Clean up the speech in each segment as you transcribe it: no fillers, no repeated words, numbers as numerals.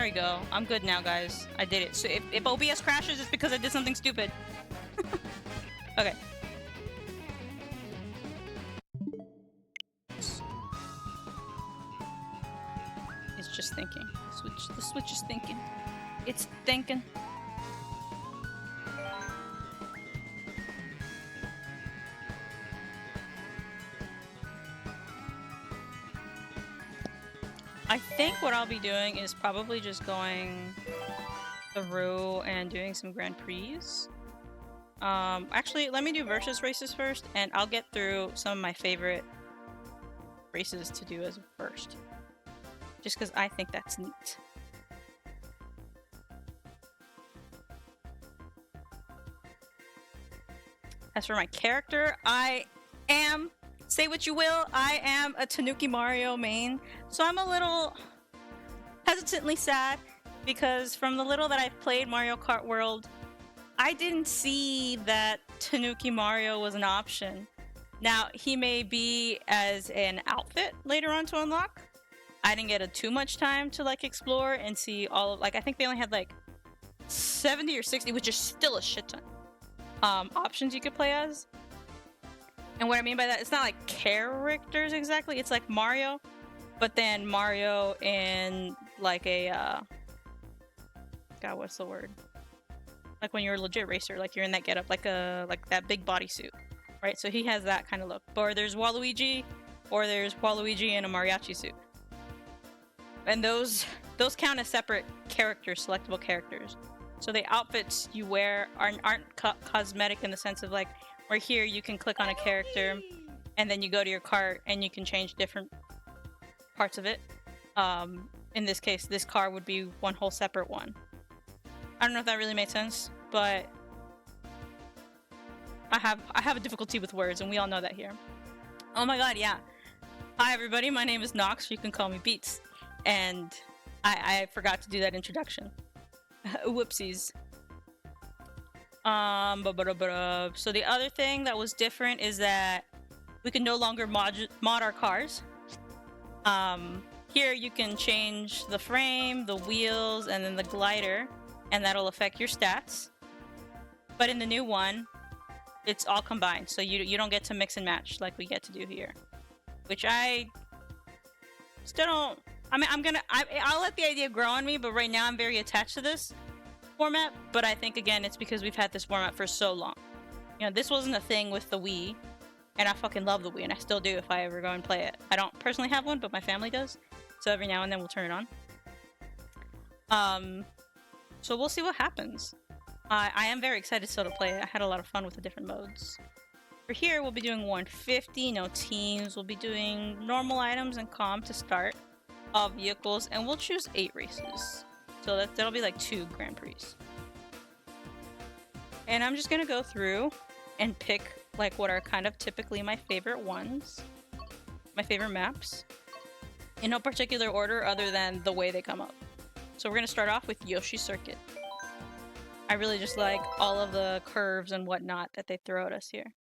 we go. I'm good now, guys. I did it. So if OBS crashes, it's because I did something stupid. Okay. It's just thinking. The Switch is thinking. It's thinking. I think what I'll be doing is probably just going through and doing some Grand Prix. Actually, let me do versus races first, and I'll get through some of my favorite races to do as first. Just because I think that's neat. As for my character, I am, say what you will, I am a Tanuki Mario main. So I'm a little hesitantly sad because from the little that I've played Mario Kart World, I didn't see that Tanuki Mario was an option. Now, he may be as an outfit later on to unlock. I didn't get too much time to like explore and see all of, like, I think they only had like 70 or 60, which is still a shit ton, options you could play as. And what I mean by that, it's not like characters exactly, it's like Mario, but then Mario in like a, God, what's the word? Like when you're a legit racer, like you're in that getup, like that big bodysuit, right? So he has that kind of look. Or there's Waluigi, or there's Waluigi in a mariachi suit. And those count as separate characters, selectable characters. So the outfits you wear aren't cosmetic in the sense of like, where here you can click on a character and then you go to your cart and you can change different parts of it. In this case, this car would be one whole separate one. I don't know if that really made sense, but I have a difficulty with words, and we all know that here. Oh my god, yeah. Hi everybody, my name is Nox, you can call me Beats. And I forgot to do that introduction. Whoopsies. So the other thing that was different is that we can no longer mod our cars. Here you can change the frame, the wheels, and then the glider, and that'll affect your stats. But in the new one, it's all combined, so you don't get to mix and match like we get to do here. Which I still don't... I mean, I'll let the idea grow on me, but right now I'm very attached to this format. But I think, again, it's because we've had this format for so long. You know, this wasn't a thing with the Wii, and I fucking love the Wii, and I still do if I ever go and play it. I don't personally have one, but my family does, so every now and then we'll turn it on. So we'll see what happens. I am very excited still to play it. I had a lot of fun with the different modes. For here, we'll be doing 150, no teams. We'll be doing normal items and comm to start. All vehicles, and we'll choose 8 races. So that'll be like 2 Grand Prix. And I'm just gonna go through and pick like what are kind of typically my favorite ones. My favorite maps. In no particular order other than the way they come up. So we're gonna start off with Yoshi Circuit. I really just like all of the curves and whatnot that they throw at us here.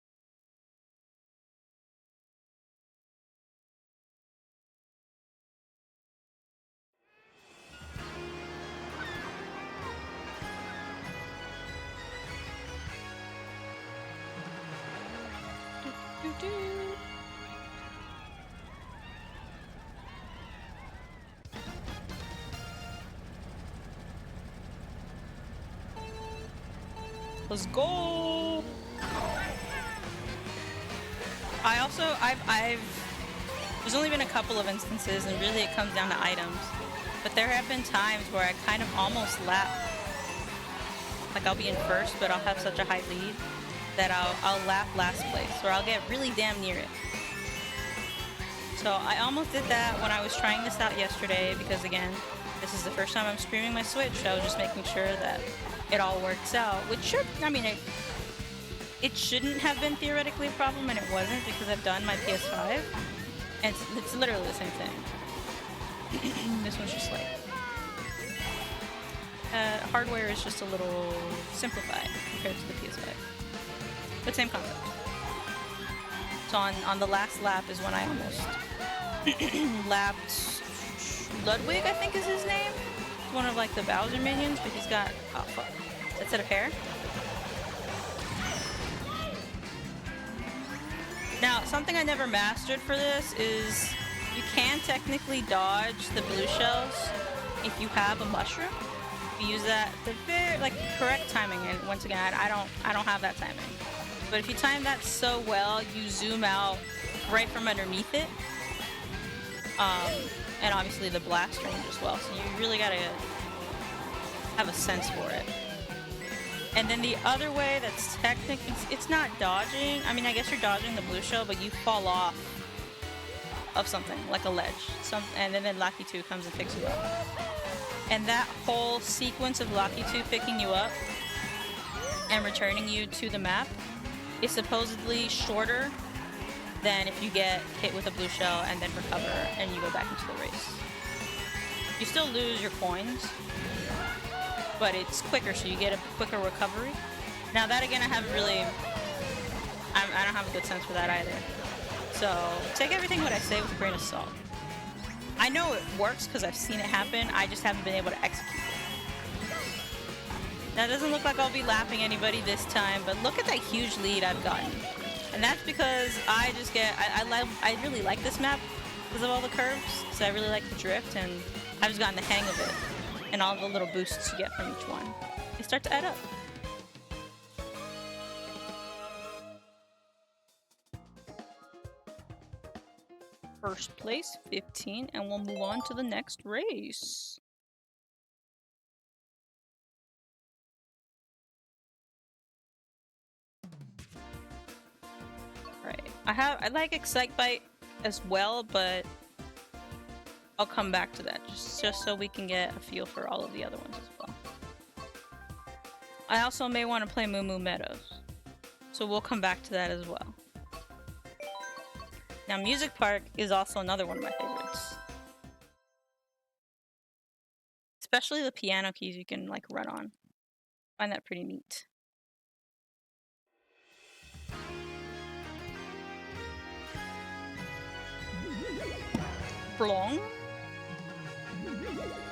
Let's go! There's only been a couple of instances, and really it comes down to items. But there have been times where I kind of almost lap. Like I'll be in first, but I'll have such a high lead that I'll lap last place, or I'll get really damn near it. So I almost did that when I was trying this out yesterday, because again, this is the first time I'm streaming my Switch, so I was just making sure that it all works out, which should, I mean, it shouldn't have been theoretically a problem, and it wasn't, because I've done my PS5, and it's literally the same thing. This one's just like... hardware is just a little simplified compared to the PS5. But same concept. So on the last lap is when I almost lapped Ludwig, I think is his name. one of like the Bowser minions, but he's got a set of hair. Now, something I never mastered for this is you can technically dodge the blue shells if you have a mushroom. You use that the very correct timing, and once again, I don't have that timing. But if you time that so well, you zoom out right from underneath it. And obviously the blast range as well. So you really gotta have a sense for it. And then the other way that's technically, it's not dodging. I mean, I guess you're dodging the blue shell, but you fall off of something, like a ledge. And then Lucky 2 comes and picks you up. And that whole sequence of Lucky 2 picking you up and returning you to the map is supposedly shorter than if you get hit with a blue shell and then recover and you go back into the race. You still lose your coins, but it's quicker, so you get a quicker recovery. Now that again, I don't have a good sense for that either. So take everything what I say with a grain of salt. I know it works because I've seen it happen, I just haven't been able to execute it. Now it doesn't look like I'll be lapping anybody this time, but look at that huge lead I've gotten. And that's because I really like this map because of all the curves, so I really like the drift, and I've just gotten the hang of it. And all the little boosts you get from each one. They start to add up. First place, 15, and we'll move on to the next race. Right. I like Excitebite as well, but I'll come back to that just so we can get a feel for all of the other ones as well. I also may want to play Moo Moo Meadows, so we'll come back to that as well. Now, Music Park is also another one of my favorites. Especially the piano keys you can like run on. I find that pretty neat. Blong.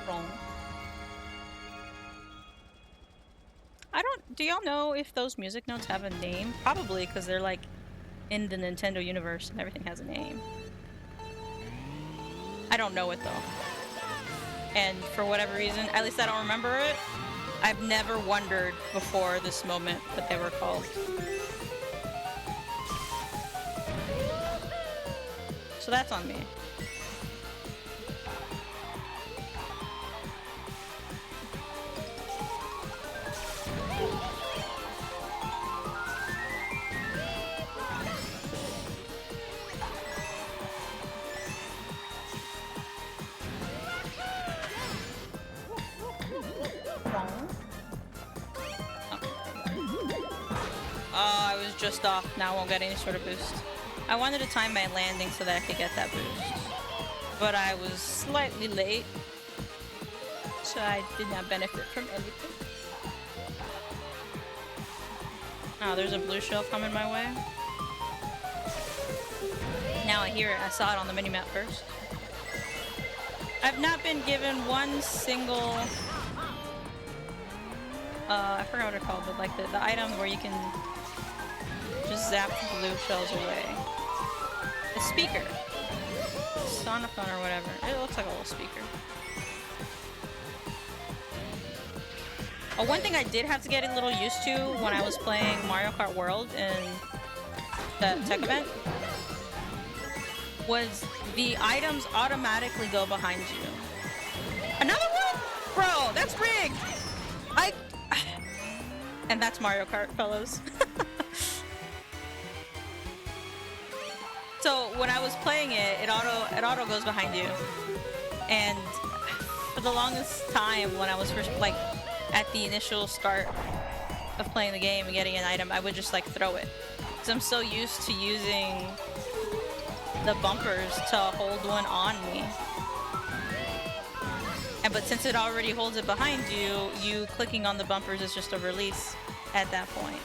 Wrong. Do y'all know if those music notes have a name? Probably, because they're like in the Nintendo universe and everything has a name. I don't know it though. And for whatever reason, at least I don't remember it, I've never wondered before this moment what they were called. So that's on me. I was just off. Now I won't get any sort of boost. I wanted to time my landing so that I could get that boost, but I was slightly late, so I did not benefit from anything. Oh, there's a blue shell coming my way. Now I hear it. I saw it on the minimap first. I've not been given one single... I forgot what it's called, but like the item where you can just zap the blue shells away. A speaker. Sonophone or whatever. It looks like a little speaker. Oh, one thing I did have to get a little used to when I was playing Mario Kart World in the tech event was the items automatically go behind you. Another one? Bro, that's rigged! And that's Mario Kart, fellas. So when I was playing it, it auto goes behind you. And for the longest time, when I was first like at the initial start of playing the game and getting an item, I would just like throw it. Because I'm so used to using the bumpers to hold one on me. But since it already holds it behind you, you clicking on the bumpers is just a release at that point.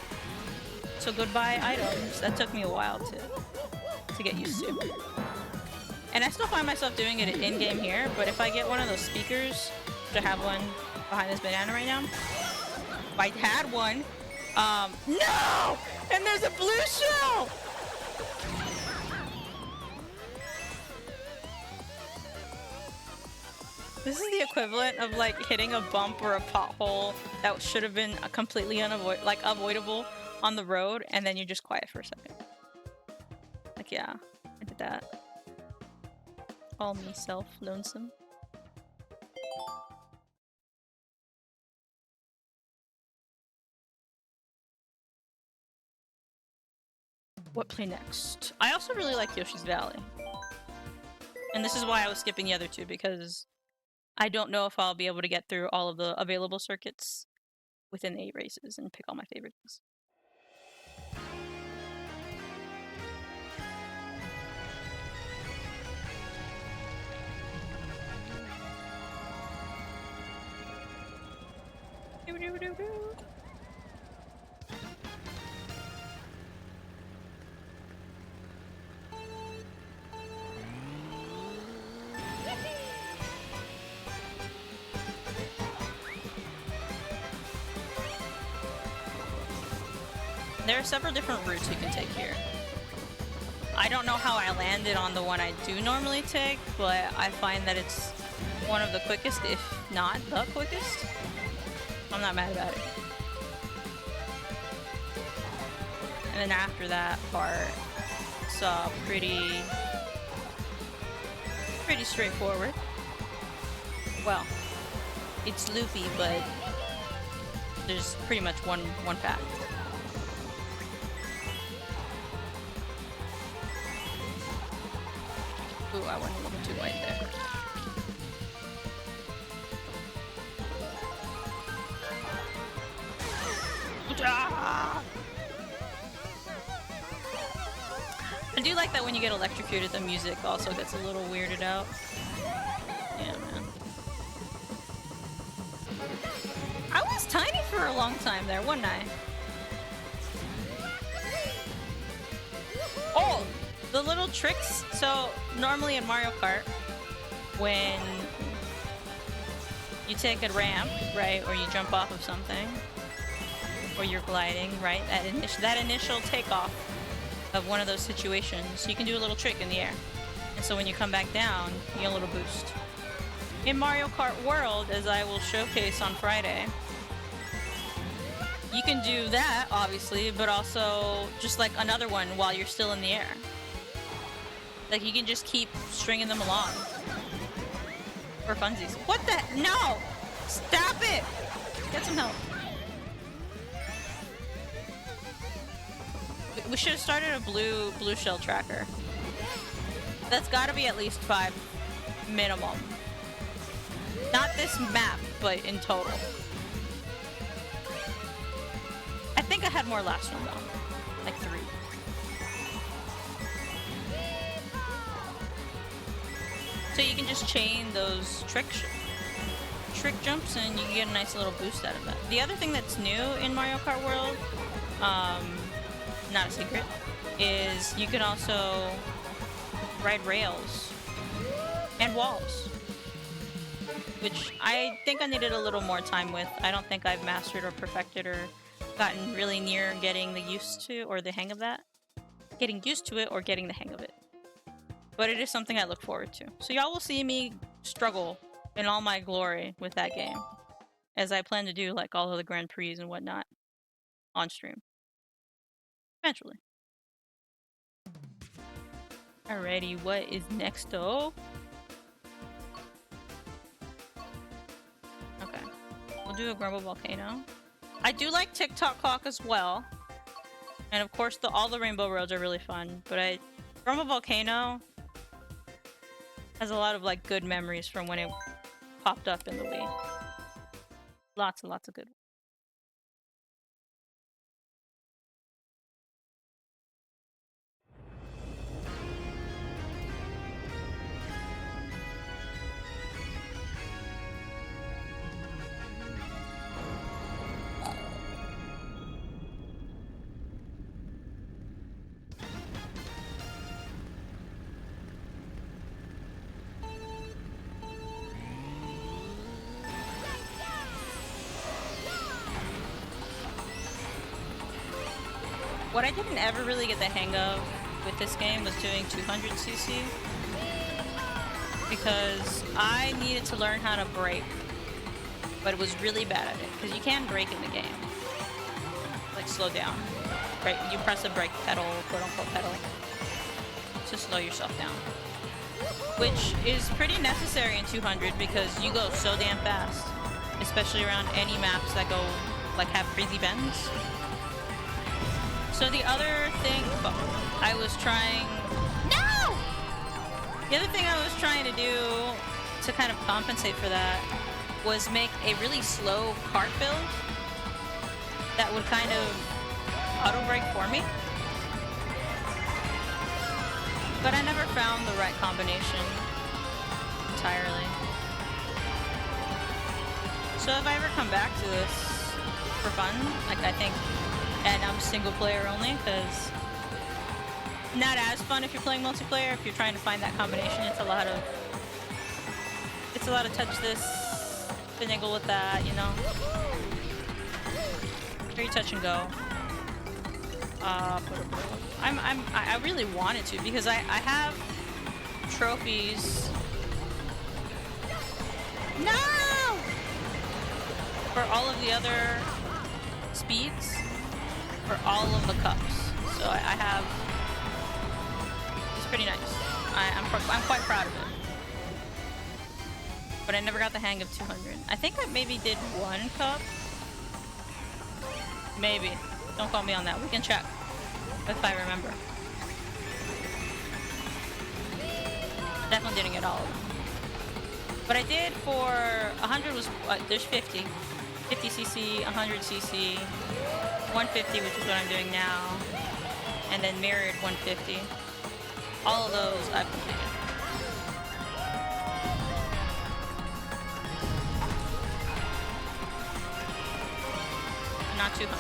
So goodbye items. That took me a while to get used to. And I still find myself doing it in-game here, but if I get one of those speakers Should I have one behind this banana right now? If I had one. No! And there's a blue shell! This is the equivalent of like hitting a bump or a pothole that should have been completely avoidable on the road, and then you're just quiet for a second. Like, yeah, I did that. Call me self-lonesome. What play next? I also really like Yoshi's Valley. And this is why I was skipping the other two, because I don't know if I'll be able to get through all of the available circuits within 8 races and pick all my favorites. There are several different routes you can take here. I don't know how I landed on the one I do normally take, but I find that it's one of the quickest, if not the quickest. I'm not mad about it. And then after that part, it's pretty straightforward. Well, it's loopy, but there's pretty much one path. Ooh, I went a little too wide there. Ah! I do like that when you get electrocuted, the music also gets a little weirded out. Yeah, man. I was tiny for a long time there, wasn't I? Oh! The little tricks. So normally in Mario Kart, when you take a ramp, right, or you jump off of something, or you're gliding, right, that initial takeoff of one of those situations, you can do a little trick in the air. And so when you come back down, you get a little boost. In Mario Kart World, as I will showcase on Friday, you can do that, obviously, but also just like another one while you're still in the air. Like, you can just keep stringing them along. For funsies. What the? No! Stop it! Get some help. We should have started a blue shell tracker. That's gotta be at least 5 minimum. Not this map, but in total. I think I had more last one though. Like 3. So you can just chain those trick jumps and you can get a nice little boost out of that. The other thing that's new in Mario Kart World, not a secret, is you can also ride rails and walls, which I think I needed a little more time with. I don't think I've mastered or perfected or gotten really near getting the used to or the hang of that. Getting used to it or getting the hang of it. But it is something I look forward to. So y'all will see me struggle in all my glory with that game, as I plan to do like all of the Grand Prix and whatnot on stream. Eventually. Alrighty, what is next? Oh. Okay. We'll do a Grumble Volcano. I do like TikTok Clock as well. And of course all the Rainbow Roads are really fun, but Grumble Volcano has a lot of like good memories from when it popped up in the Wii. Lots and lots of good ones. What I didn't ever really get the hang of with this game was doing 200cc because I needed to learn how to brake, but it was really bad at it because you can brake in the game. Like slow down, right? You press the brake pedal, quote unquote pedal, to slow yourself down, which is pretty necessary in 200 because you go so damn fast, especially around any maps that go like have crazy bends. So the other thing I was trying... No! The other thing I was trying to do to kind of compensate for that was make a really slow kart build that would kind of auto-brake for me. But I never found the right combination entirely. So if I ever come back to this for fun, like I think... And I'm single player only, because not as fun if you're playing multiplayer. If you're trying to find that combination, it's a lot of touch this, finagle with that, you know. Very touch and go. I really wanted to because I have trophies. No! For all of the other speeds. For all of the cups, so I have. It's pretty nice. I'm quite proud of it, but I never got the hang of 200. I think I maybe did one cup. Maybe. Don't call me on that. We can check if I remember. Definitely didn't get all of them, but I did for 100 was there's 50 cc, 100cc. 150, which is what I'm doing now, and then mirrored 150. All of those I've completed. Not 200.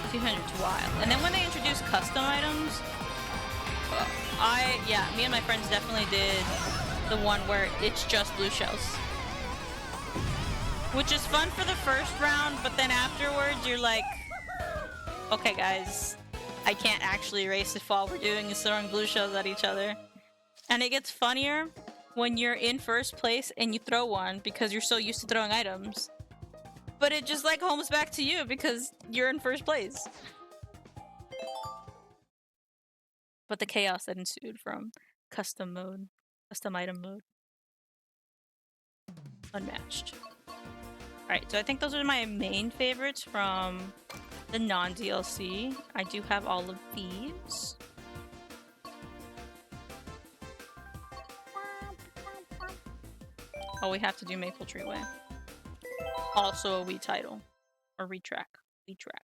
200's wild. And then when they introduced custom items, me and my friends definitely did the one where it's just blue shells. Which is fun for the first round, but then afterwards you're like, okay guys, I can't actually race if all we're doing is throwing blue shells at each other. And it gets funnier when you're in first place and you throw one because you're so used to throwing items. But it just like homes back to you because you're in first place. But the chaos that ensued from custom item mode. Unmatched. Alright, so I think those are my main favorites from the non-DLC. I do have all of these. Oh, we have to do Maple Tree Way. Also a Wii title. Or retrack. Wii track.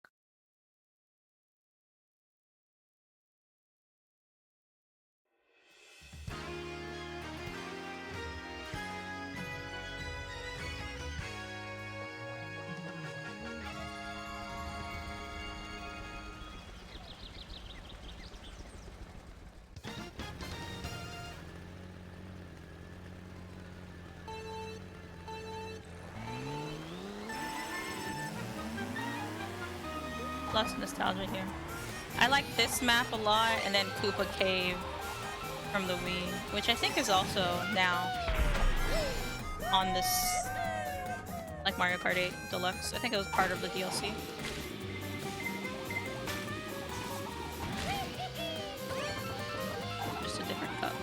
Lots of nostalgia here. I like this map a lot, and then Koopa Cave from the Wii, which I think is also now on this, like MarioKart 8 Deluxe. I think it was part of the DLC. Just a different cup.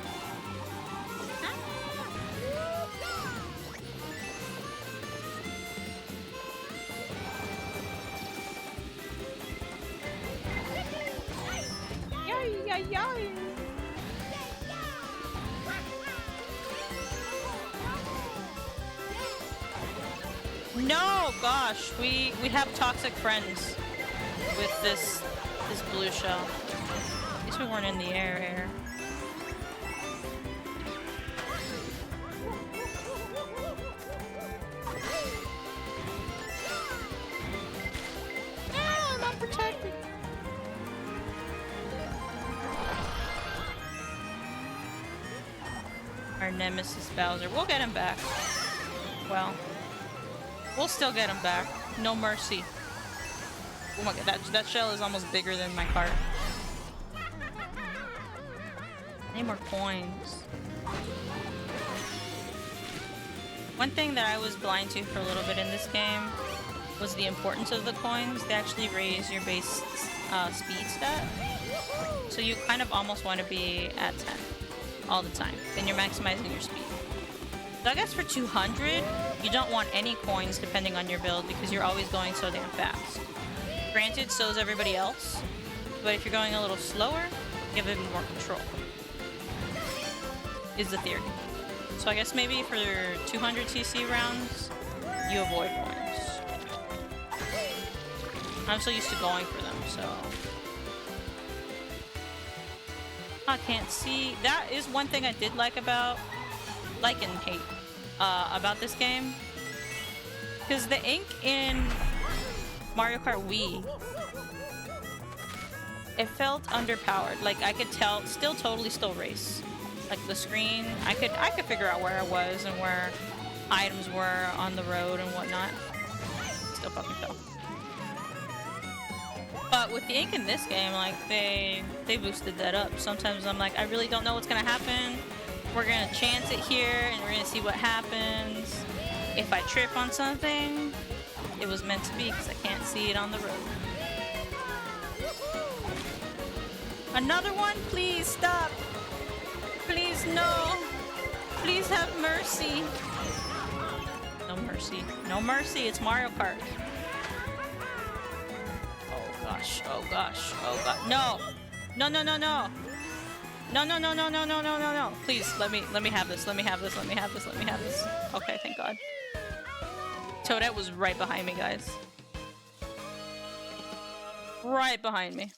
No, gosh, we have toxic friends with this blue shell. At least we weren't in the air. No, I'm not protected. Our nemesis Bowser. We'll get him back. Well, we'll still get him back. No mercy. Oh my god, that shell is almost bigger than my cart. I need more coins. One thing that I was blind to for a little bit in this game was the importance of the coins. They actually raise your base speed stat. So you kind of almost want to be at 10 all the time. Then you're maximizing your speed. So I guess for 200, you don't want any coins depending on your build because you're always going so damn fast. Granted, so is everybody else. But if you're going a little slower, you have a bit more control. Is the theory. So I guess maybe for 200 TC rounds, you avoid coins. I'm so used to going for them, so... I can't see. That is one thing I did like about... Like and hate. About this game. Because the ink in Mario Kart Wii... It felt underpowered. Like, I could tell... Still race. Like, the screen... I could figure out where I was and where items were on the road and whatnot. Still fucking fell. But with the ink in this game, like, they boosted that up. Sometimes I'm like, I really don't know what's gonna happen. We're gonna chance it here, and we're gonna see what happens. If I trip on something, it was meant to be, because I can't see it on the road. Another one? Please, stop! Please, no! Please have mercy! No mercy. No mercy, it's Mario Kart. Oh gosh, oh god. No! No, no, no, no! No, no, no, no, no, no, no, no, no. Please, let me have this, let me have this, let me have this, let me have this. Okay, thank god. Toadette was right behind me, guys. Right behind me.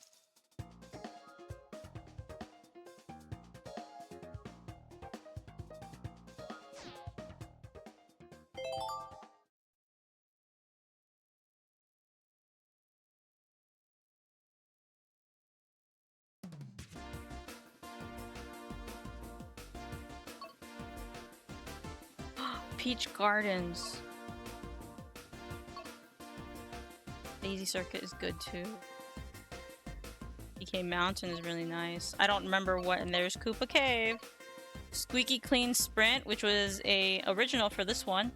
Peach Gardens. Daisy Circuit is good too. PK Mountain is really nice. I don't remember what, and there's Koopa Cave. Squeaky Clean Sprint, which was a original for this one.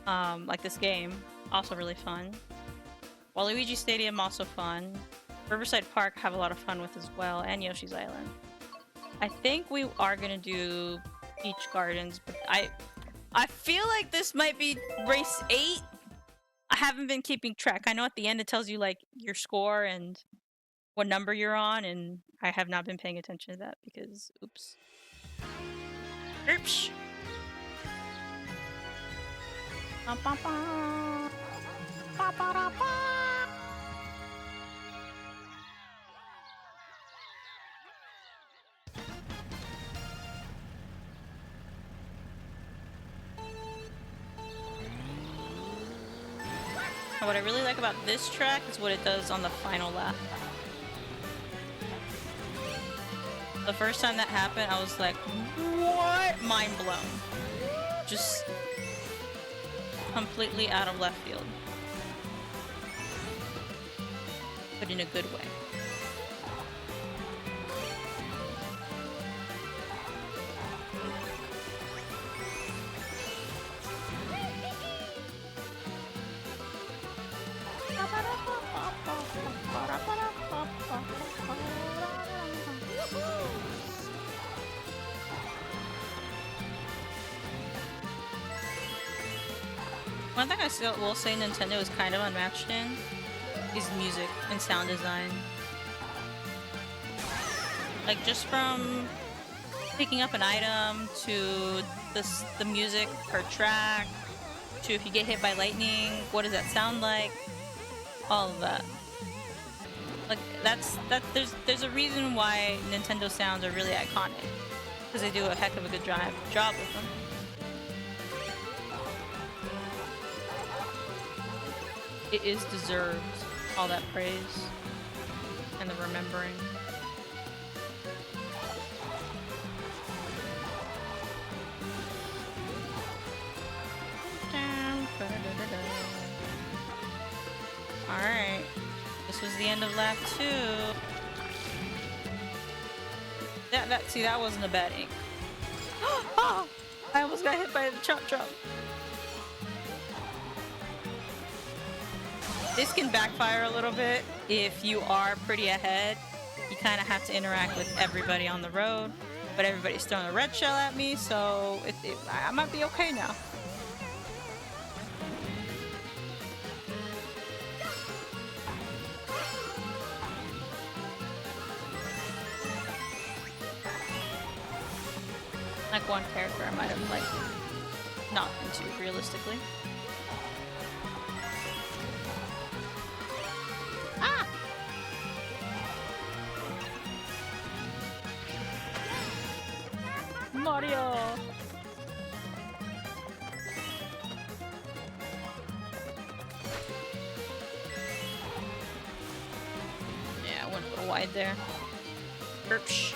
Like this game. Also really fun. Waluigi Stadium, also fun. Riverside Park, have a lot of fun with as well, and Yoshi's Island. I think we are gonna do Peach Gardens, but I feel like this might be race 8. I haven't been keeping track. I know at the end it tells you like your score and what number you're on, and I have not been paying attention to that because oops. Oops. Ba, ba, ba. Ba, ba, da, ba. And what I really like about this track is what it does on the final lap. The first time that happened, I was like, what? Mind blown. Just completely out of left field. But in a good way. One thing I still will say Nintendo is kind of unmatched in is music and sound design. Like just from picking up an item to the music per track to if you get hit by lightning, what does that sound like? All of that. Like there's a reason why Nintendo sounds are really iconic because they do a heck of a good job with them. It is deserved, all that praise and the remembering. Alright. This was the end of lap 2. See, that wasn't a bad ink. Oh, I almost got hit by the chomp chomp. This can backfire a little bit if you are pretty ahead. You kind of have to interact with everybody on the road, but everybody's throwing a red shell at me, so I might be okay now. Like one character I might have like not into realistically. Ah! Mario! Yeah, I went a little wide there. Perpsh.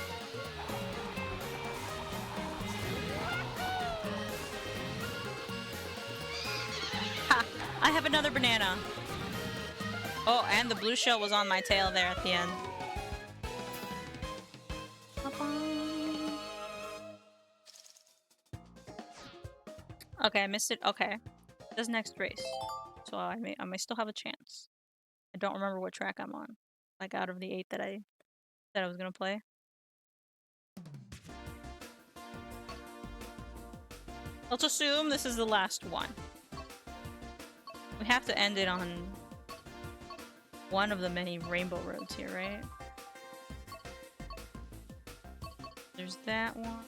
Ha! I have another banana. Oh, and the blue shell was on my tail there at the end. Okay, I missed it. Okay. This next race. So I may still have a chance. I don't remember what track I'm on. Like out of the 8 that I was gonna play. Let's assume this is the last one. We have to end it on one of the many rainbow roads here, right? There's that one.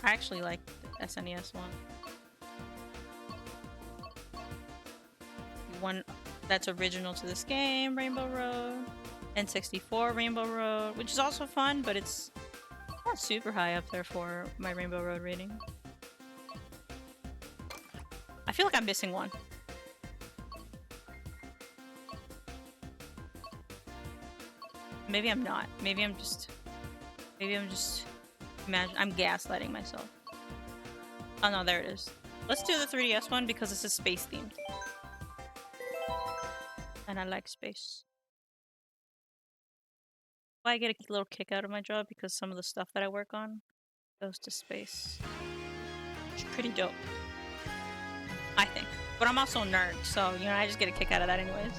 I actually like the SNES one. One that's original to this game, Rainbow Road. N64 Rainbow Road, which is also fun, but it's not super high up there for my Rainbow Road rating. I feel like I'm missing one. Maybe I'm not. Maybe I'm just I'm gaslighting myself. Oh no, there it is. Let's do the 3DS one because this is space themed. And I like space. I get a little kick out of my job because some of the stuff that I work on goes to space. It's pretty dope. I think. But I'm also a nerd, so, you know, I just get a kick out of that anyways.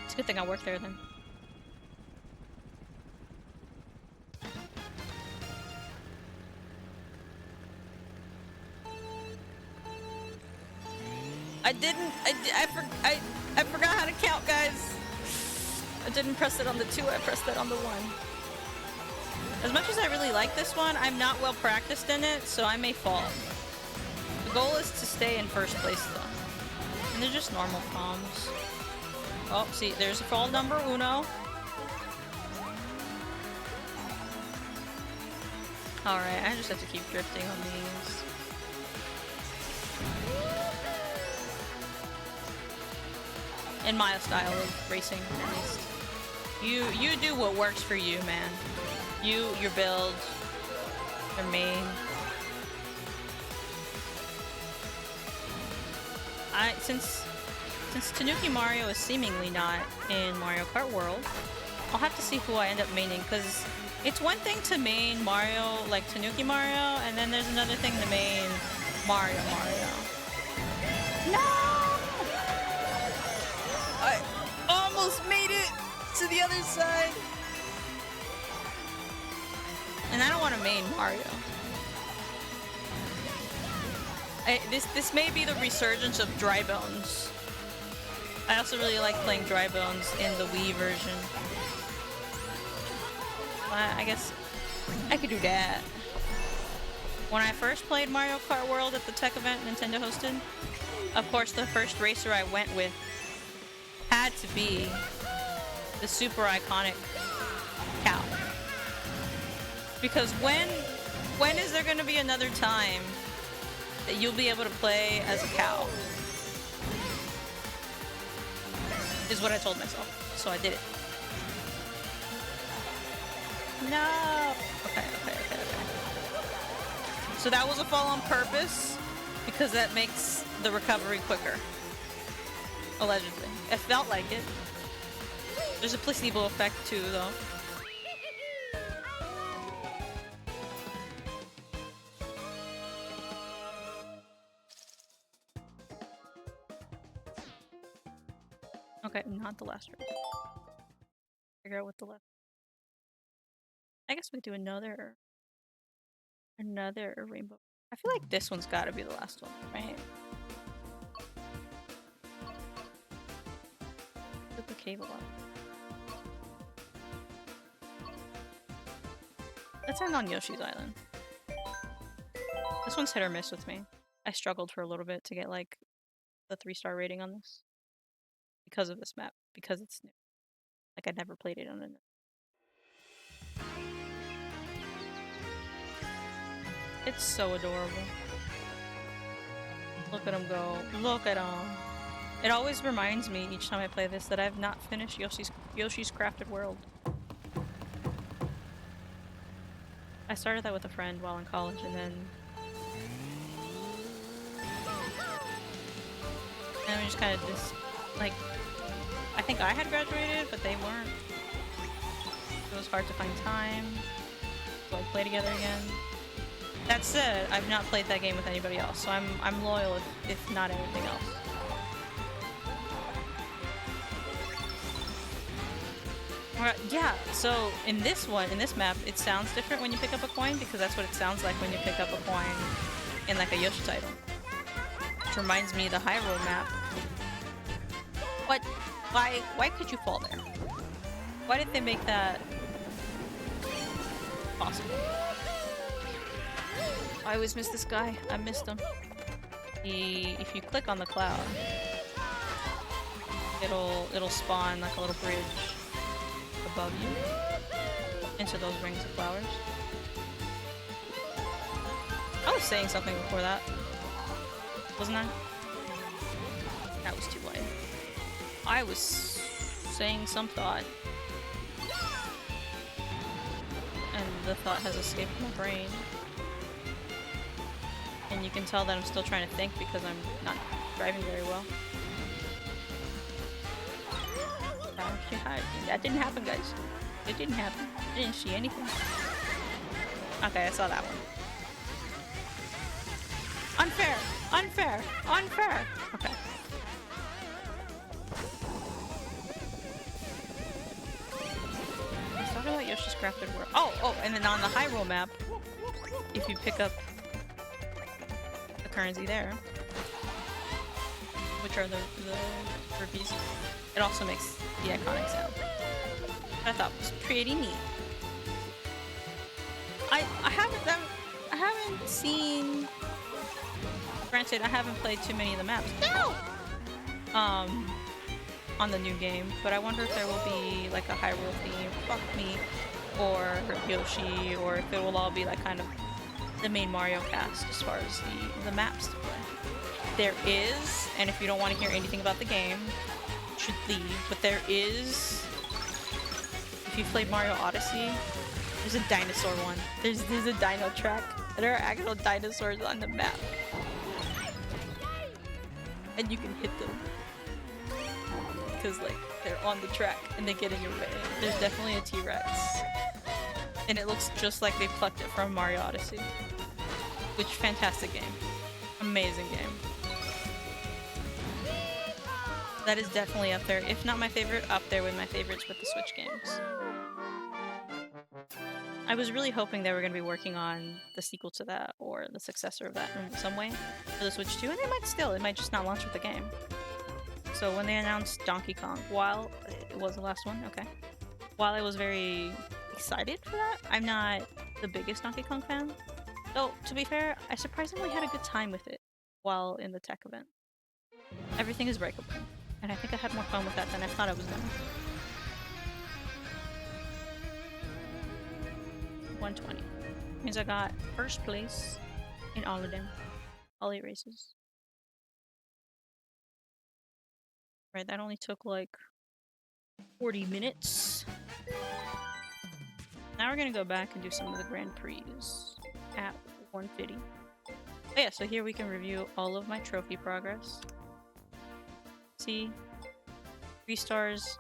It's a good thing I work there then. I forgot how to count, guys. I didn't press it on the 2, I pressed it on the 1. As much as I really like this one, I'm not well practiced in it, so I may fall. The goal is to stay in first place though. And they're just normal palms. Oh, see, there's fall number uno. Alright, I just have to keep drifting on these. In my style of racing, at least. You do what works for you, man. Your build, your main. Since Tanuki Mario is seemingly not in Mario Kart World, I'll have to see who I end up maining, because it's one thing to main Mario like Tanuki Mario, and then there's another thing to main Mario. No! I almost made it to the other side. And I don't want to main Mario. This may be the resurgence of Dry Bones. I also really like playing Dry Bones in the Wii version. I guess I could do that. When I first played Mario Kart World at the tech event Nintendo hosted, of course the first racer I went with had to be the super iconic cow. Because when is there going to be another time that you'll be able to play as a cow? Is what I told myself. So I did it. No! Okay. So that was a fall on purpose. Because that makes the recovery quicker. Allegedly. It felt like it. There's a placebo effect too, though. Okay, not the last room. Figure out what the left. I guess we do another rainbow. I feel like this one's gotta be the last one, right? Put the cable up. Let's end on Yoshi's Island. This one's hit or miss with me. I struggled for a little bit to get like the 3-star rating on this. Because of this map. Because it's new. Like I'd never played it on it. It's so adorable. Look at him go. Look at him. It always reminds me each time I play this that I've not finished Yoshi's Crafted World. I started that with a friend while in college, and then we just kind of just like, I think I had graduated, but they weren't. It was hard to find time to like play together again. That said, I've not played that game with anybody else, so I'm loyal if not anything else. Yeah, so in this map, it sounds different when you pick up a coin because that's what it sounds like when you pick up a coin in like a Yoshi title. Which reminds me of the Hyrule map. What? Why could you fall there? Why did they make that possible? I always miss this guy. I missed him. If you click on the cloud, it'll spawn like a little bridge above you into those rings of flowers. I was saying something before that, wasn't I? That was too late. I was saying some thought, and the thought has escaped my brain. And you can tell that I'm still trying to think because I'm not driving very well. That didn't happen, guys. It didn't happen. I didn't see anything. Okay, I saw that one. Unfair! Unfair! Unfair! Okay. Let's talk about Yoshi's Crafted World. Oh, and then on the Hyrule map, if you pick up the currency there, which are the rupees, it also makes the iconic sound. I thought was pretty neat. I haven't seen. Granted, I haven't played too many of the maps. No. On the new game, but I wonder if there will be like a Hyrule theme, fuck me, or Yoshi, or if it will all be like kind of the main Mario cast as far as the maps to play. There is, and if you don't want to hear anything about the game, you should leave. But there is. If you played Mario Odyssey, there's a dinosaur one. There's a dino track. There are actual dinosaurs on the map. And you can hit them. Because, like, they're on the track and they get in your way. There's definitely a T-Rex. And it looks just like they plucked it from Mario Odyssey. Which, fantastic game. Amazing game. That is definitely up there. If not my favorite, up there with my favorites with the Switch games. I was really hoping they were going to be working on the sequel to that or the successor of that in some way for the Switch 2, and they might still. It might just not launch with the game. So when they announced Donkey Kong, while it was the last one, okay. While I was very excited for that, I'm not the biggest Donkey Kong fan. Though, to be fair, I surprisingly had a good time with it while in the tech event. Everything is breakable, and I think I had more fun with that than I thought I was gonna. 120. Means I got first place in all of them. All 8 races. Right, that only took like 40 minutes. Now we're gonna go back and do some of the Grand Prix at 150. But yeah, so here we can review all of my trophy progress. See, 3 stars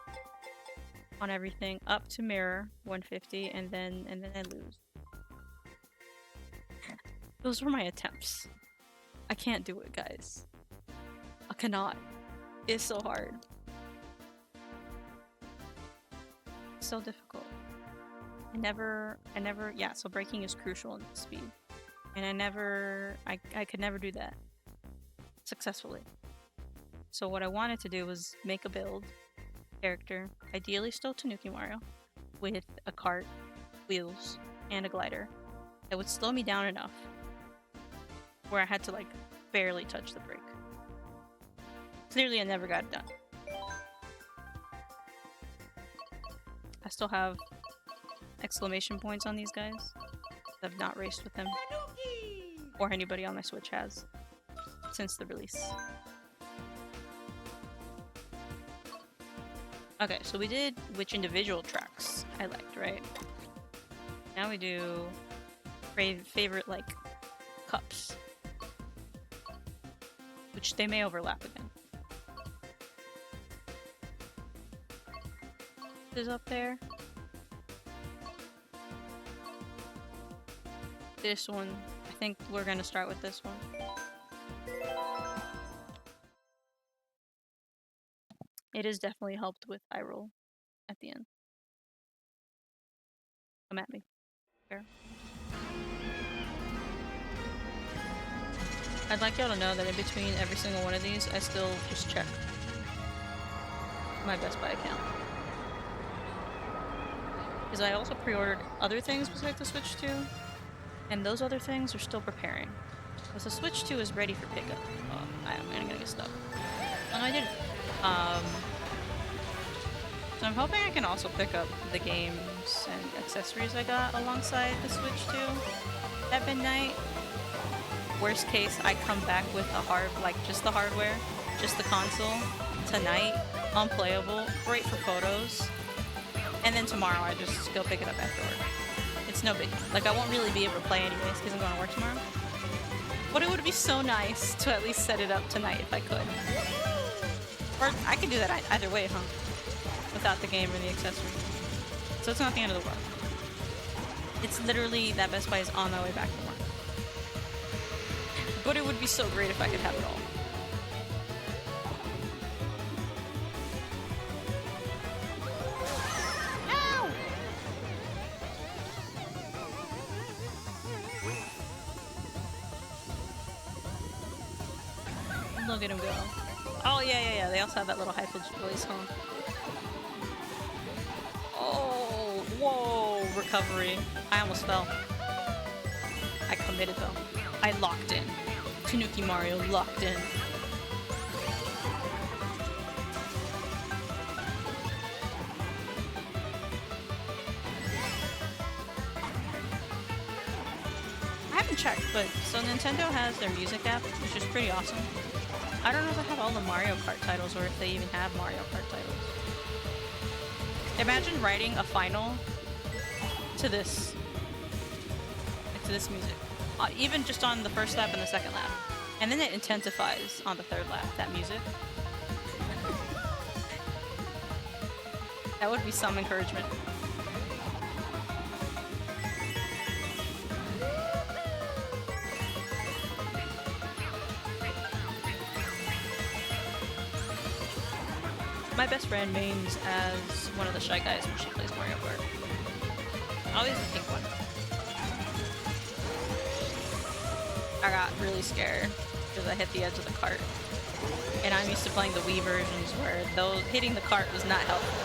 on everything, up to mirror 150, and then I lose. Those were my attempts. I can't do it, guys. I cannot. It's so hard. It's so difficult. Yeah, so braking is crucial in speed. And I could never do that successfully. So what I wanted to do was make a build character, ideally still Tanuki Mario, with a cart, wheels, and a glider that would slow me down enough where I had to like barely touch the brake. Clearly I never got it done. I still have exclamation points on these guys. I've not raced with them. Or anybody on my Switch has since the release. Okay, so we did which individual tracks I liked, right? Now we do favorite like cups, which they may overlap again. Is up there. This one, I think we're gonna start with this one. It has definitely helped with eye roll at the end. Come at me. Fair. I'd like y'all to know that in between every single one of these, I still just check my Best Buy account. Because I also pre-ordered other things besides the Switch 2, and those other things are still preparing. Because the Switch 2 is ready for pickup. Oh, I'm gonna get stuck. Oh no, I didn't. So I'm hoping I can also pick up the games and accessories I got alongside the Switch 2 at midnight. Worst case, I come back with just the hardware, just the console, tonight, unplayable, great for photos, and then tomorrow I just go pick it up after work. It's no big deal. Like, I won't really be able to play anyways because I'm going to work tomorrow. But it would be so nice to at least set it up tonight if I could. Or I could do that either way, huh? Without the game or the accessory. So it's not the end of the world. It's literally that Best Buy is on my way back from work. But it would be so great if I could have it all. Ow! Look at him go. Oh, yeah. They also have that little high-pitched voice, huh? Oh, whoa, recovery. I almost fell. I committed, though. I locked in. Tanuki Mario locked in. I haven't checked, but so Nintendo has their music app, which is pretty awesome. I don't know if I have all the Mario Kart titles or if they even have Mario Kart titles. Imagine writing a final to this. To this music. Even just on the first lap and the second lap. And then it intensifies on the third lap, that music. That would be some encouragement. My best friend mains as one of the Shy Guys when she plays Mario Kart. Always the pink one. I got really scared because I hit the edge of the cart. And I'm used to playing the Wii versions where hitting the cart was not helpful.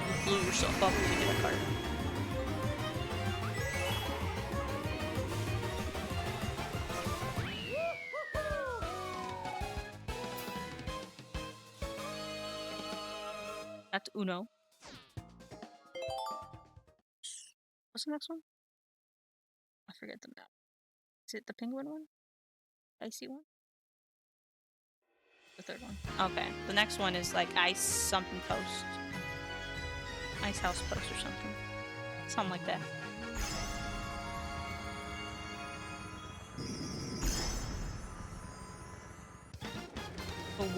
You blew yourself up when you hit a cart. That's Uno. What's the next one? I forget the map. Is it the penguin one? Icy one? The third one. Okay. The next one is like ice something post. Ice house post or something. Something like that.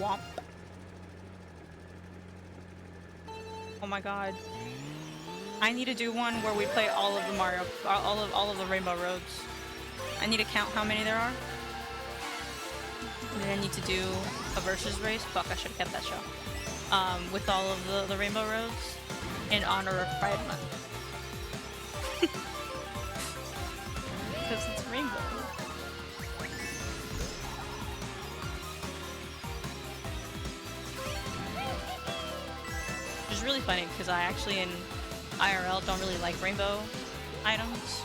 Womp. Oh my god. I need to do one where we play all of the all of the Rainbow Roads. I need to count how many there are. And then I need to do a versus race. Fuck, I should have kept that show. With all of the Rainbow Roads in honor of Pride Month. Because it's rainbow. Which is really funny because I actually in IRL don't really like rainbow items.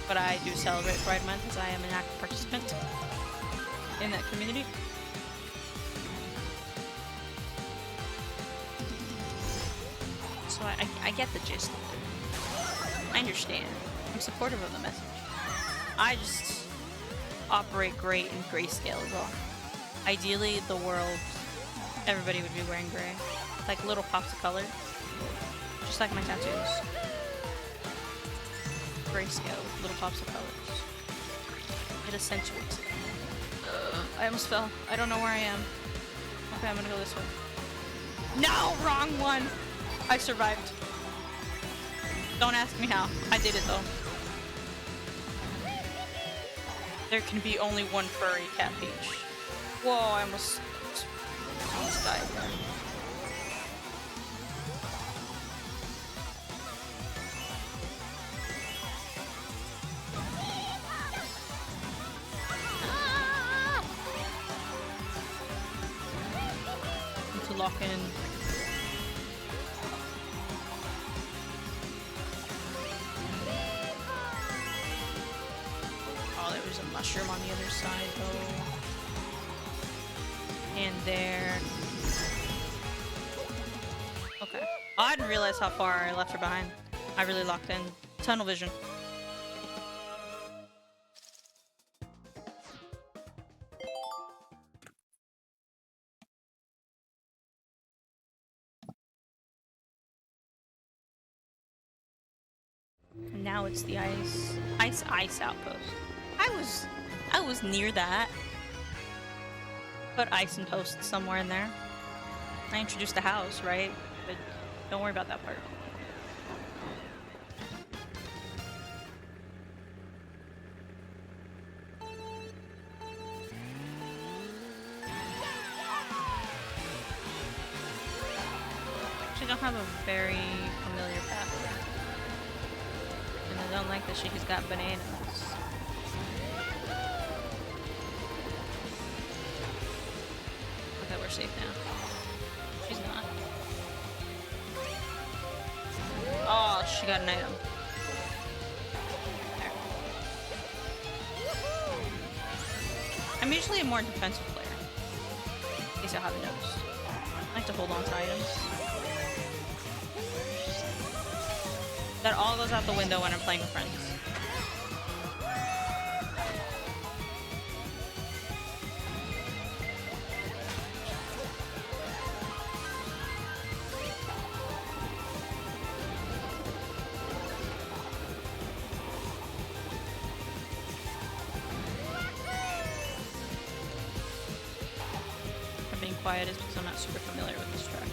But I do celebrate Pride Month as I am an active participant in that community. So I get the gist of it. I understand. I'm supportive of the message. I just operate great in grayscale as well. Ideally, the world, everybody would be wearing gray. Like little pops of color. Just like my tattoos. Grayscale with little pops of colors. It accentuates it. I almost fell. I don't know where I am. Okay, I'm gonna go this way. No! Wrong one! I survived. Don't ask me how. I did it though. There can be only one furry cat peach. Whoa, I almost died there. Need to lock in. There's a mushroom on the other side, though. And there. Okay. Oh, I didn't realize how far I left her behind. I really locked in. Tunnel vision. And now it's the ice outpost. I was near that. Put ice and posts somewhere in there. I introduced the house, right? But don't worry about that part. Actually don't have a very familiar path. And I don't like that she's got bananas. Okay, we're safe now. She's not. Oh, she got an item. There. I'm usually a more defensive player. In case I haven't noticed. I like to hold on to items. That all goes out the window when I'm playing with friends. Quiet is because I'm not super familiar with this track.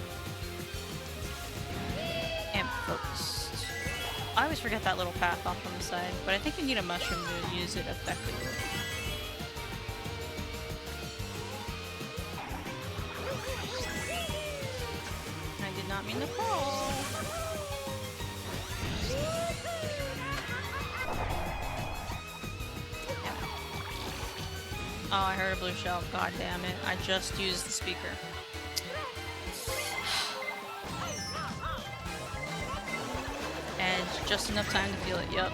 And focused. I always forget that little path off on the side, but I think you need a mushroom to use it effectively. I did not mean to fall. Oh, I heard a blue shell. God damn it. I just used the speaker. And just enough time to feel it. Yup.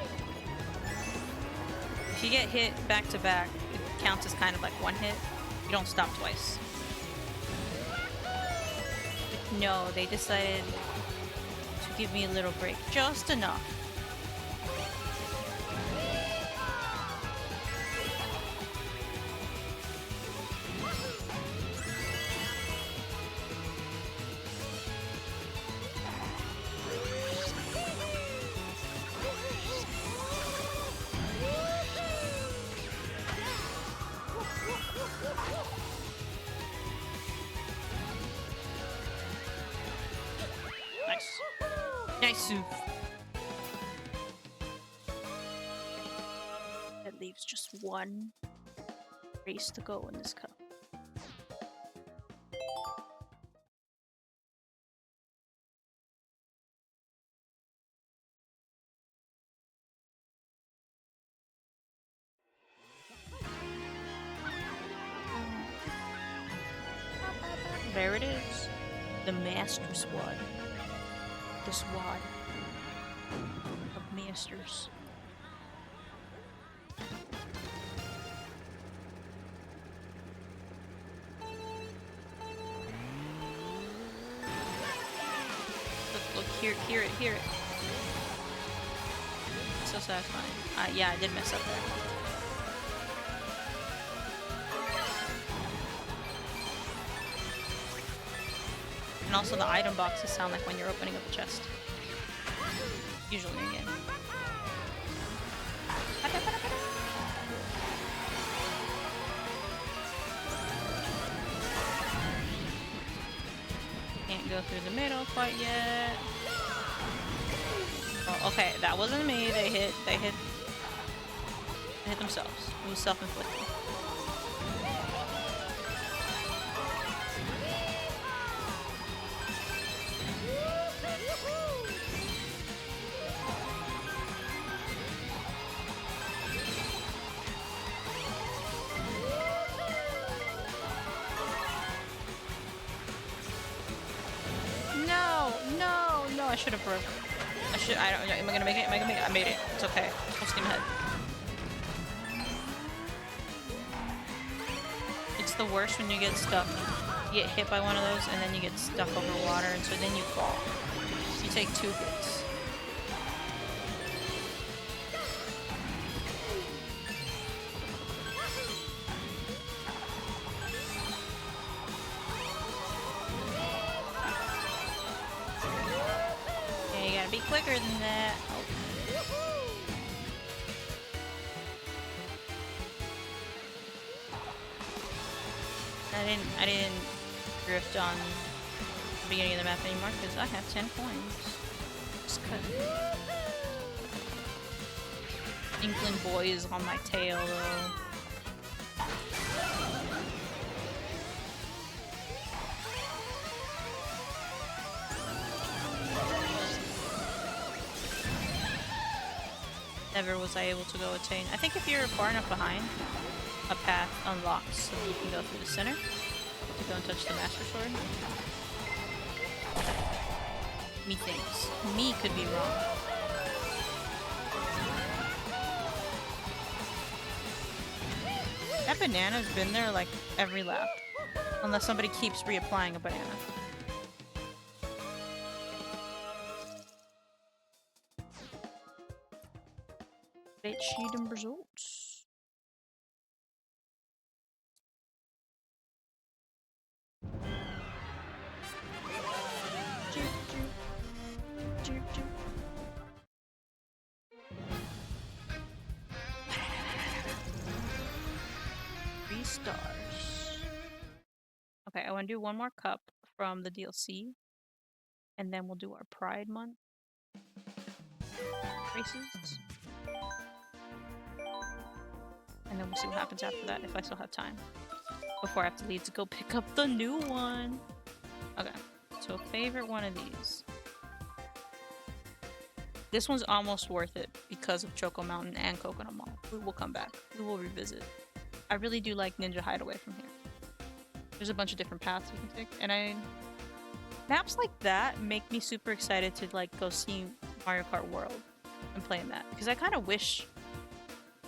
If you get hit back to back, it counts as kind of like one hit. You don't stop twice. But no, they decided to give me a little break. Just enough. Nice. That leaves just one race to go in this cup. There it is. The Master Squad. The squad of masters. Look, hear it. It's so satisfying. Yeah, I did mess up there. And also the item boxes sound like when you're opening up a chest. Usually in game. Can't go through the middle quite yet. Oh, okay, that wasn't me. They hit themselves. It was self-inflicted. No, I should have broke. I don't know. Am I gonna make it? I made it. It's okay. Full steam ahead. It's the worst when you get stuck. You get hit by one of those and then you get stuck over water and so then you fall. You take 2 hits. Be quicker than that. Oh. I didn't drift on the beginning of the map anymore because I have 10 coins. Just cut. Inkling boy is on my tail though. Never was I able to go attain. I think if you're far enough behind, a path unlocks so you can go through the center to go and touch the Master Sword. Me thinks. Me could be wrong. That banana's been there like every lap. Unless somebody keeps reapplying a banana. Great sheet and results. Juke. 3 stars. Okay, I want to do one more cup from the DLC. And then we'll do our Pride Month races. And then we'll see what happens after that if I still have time. Before I have to leave to go pick up the new one. Okay, so favorite one of these. This one's almost worth it because of Choco Mountain and Coconut Mall. We will come back. We will revisit. I really do like Ninja Hideaway from here. There's a bunch of different paths you can take. And maps like that make me super excited to like go see Mario Kart World and play in that. Because I kind of wish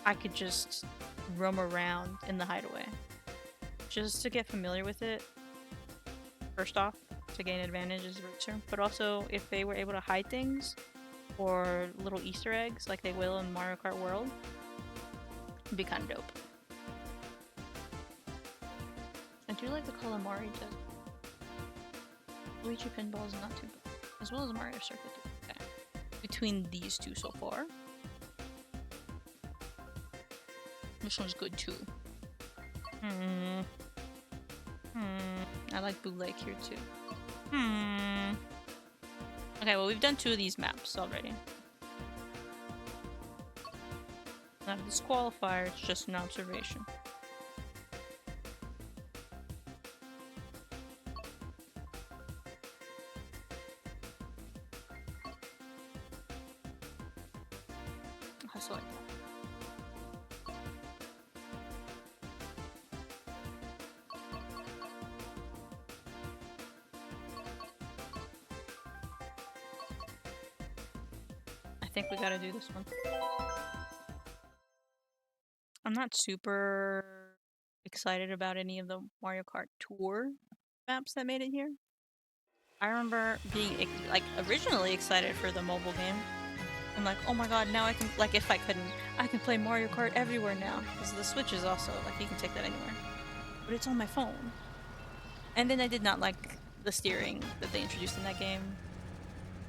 I could just roam around in the hideaway. Just to get familiar with it. First off, to gain advantage as a racer. But also, if they were able to hide things or little Easter eggs like they will in Mario Kart World, it'd be kind of dope. I do like the calamari does. Luigi Pinball is not too bad. As well as Mario Circuit. Okay. Between these two so far. This one's good too. I like Bootleg here too. Okay, well, we've done 2 of these maps already. Not a disqualifier, it's just an observation. I still like that. I think we gotta do this one. I'm not super excited about any of the Mario Kart Tour maps that made it here. I remember being like originally excited for the mobile game. I'm like, oh my god, now I can, like, if I couldn't, I can play Mario Kart everywhere now. Because the Switch is also, like, you can take that anywhere. But it's on my phone. And then I did not like the steering that they introduced in that game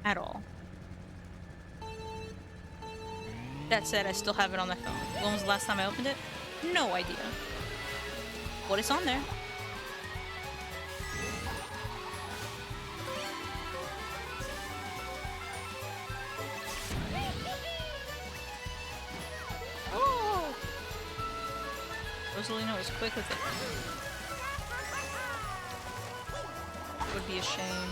at all. That said, I still have it on my phone. When was the last time I opened it? No idea. But it's on there. Oh! Rosalina was quick with it. Would be a shame.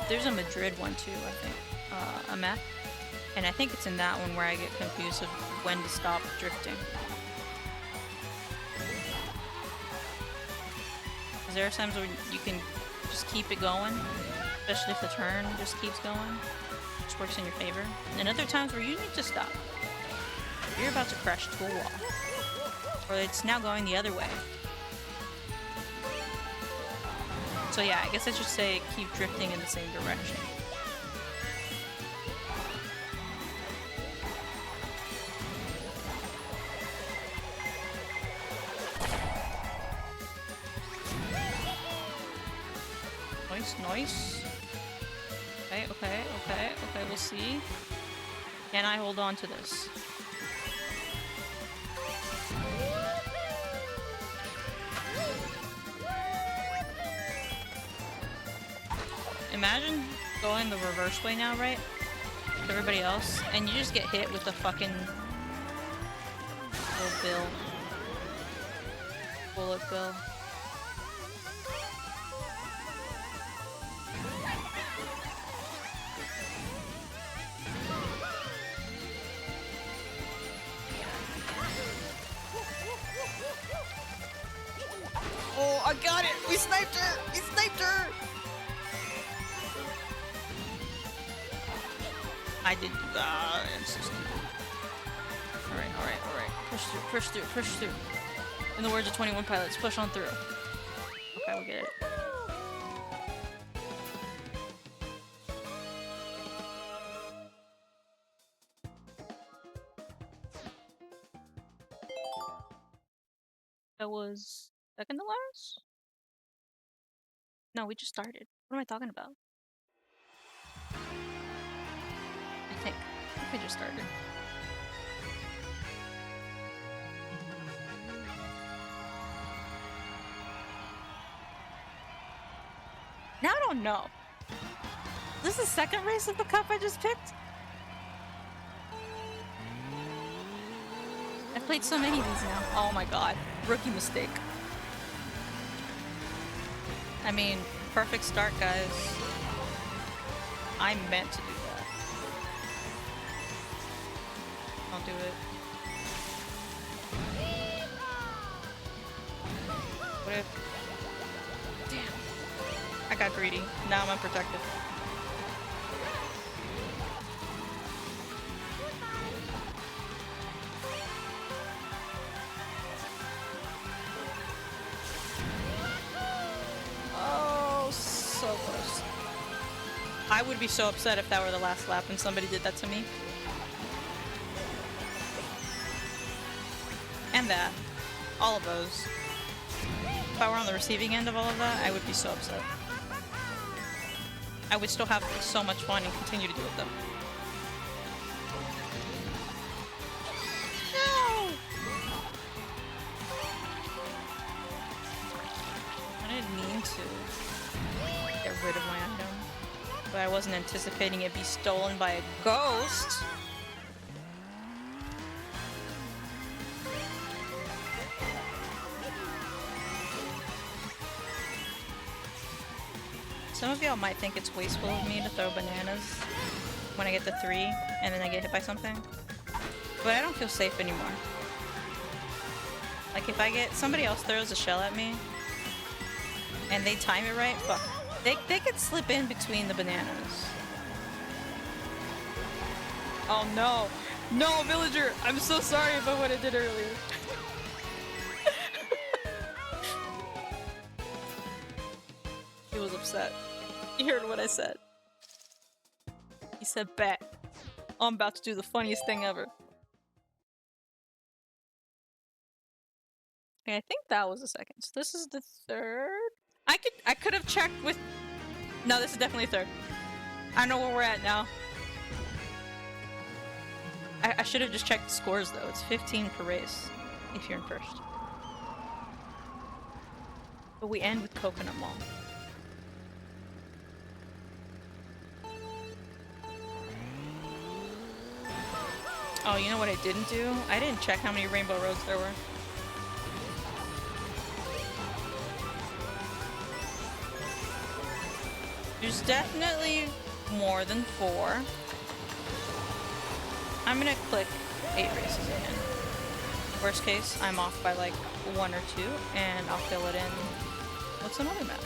There's a Madrid one too, I think. A map. And I think it's in that one where I get confused of when to stop drifting. Because there are times where you can just keep it going, especially if the turn just keeps going, which works in your favor. And other times where you need to stop. You're about to crash to a wall. Or it's now going the other way. So yeah, I guess I should say keep drifting in the same direction. Nice. Okay, we'll see. Can I hold on to this? Imagine going the reverse way now, right? With everybody else, and you just get hit with the fucking little bullet bill. Oh, I got it! We sniped her! We sniped her! I did. I'm so stupid. Alright. Push through. In the words of 21 Pilots, push on through. Okay, we'll get it. That was second to last? No, we just started. What am I talking about? I think we just started. Now I don't know. This is the second race of the cup I just picked? I've played so many of these now. Oh my god. Rookie mistake. I mean, perfect start, guys. I meant to do that. Don't do it. What if... Damn. I got greedy. Now I'm unprotected. So close. I would be so upset if that were the last lap and somebody did that to me. And that. All of those. If I were on the receiving end of all of that, I would be so upset. I would still have so much fun and continue to do it though. No! I didn't mean to get rid of my item, but I wasn't anticipating it be stolen by a ghost. Some of y'all might think it's wasteful of me to throw bananas when I get the 3 and then I get hit by something. But I don't feel safe anymore. Like if I get somebody else throws a shell at me and they time it right, fuck. They could slip in between the bananas. Oh no. No, villager! I'm so sorry about what I did earlier. He was upset. He heard what I said. He said, bet. I'm about to do the funniest thing ever. Okay, I think that was the second. So this is the third? I could have checked with... No, this is definitely third. I know where we're at now. I should have just checked the scores though. It's 15 per race if you're in first. But we end with Coconut Mall. Oh, you know what I didn't do? I didn't check how many rainbow roads there were. There's definitely more than 4. I'm gonna click 8 races again. Worst case, I'm off by like 1 or 2, and I'll fill it in. What's another map?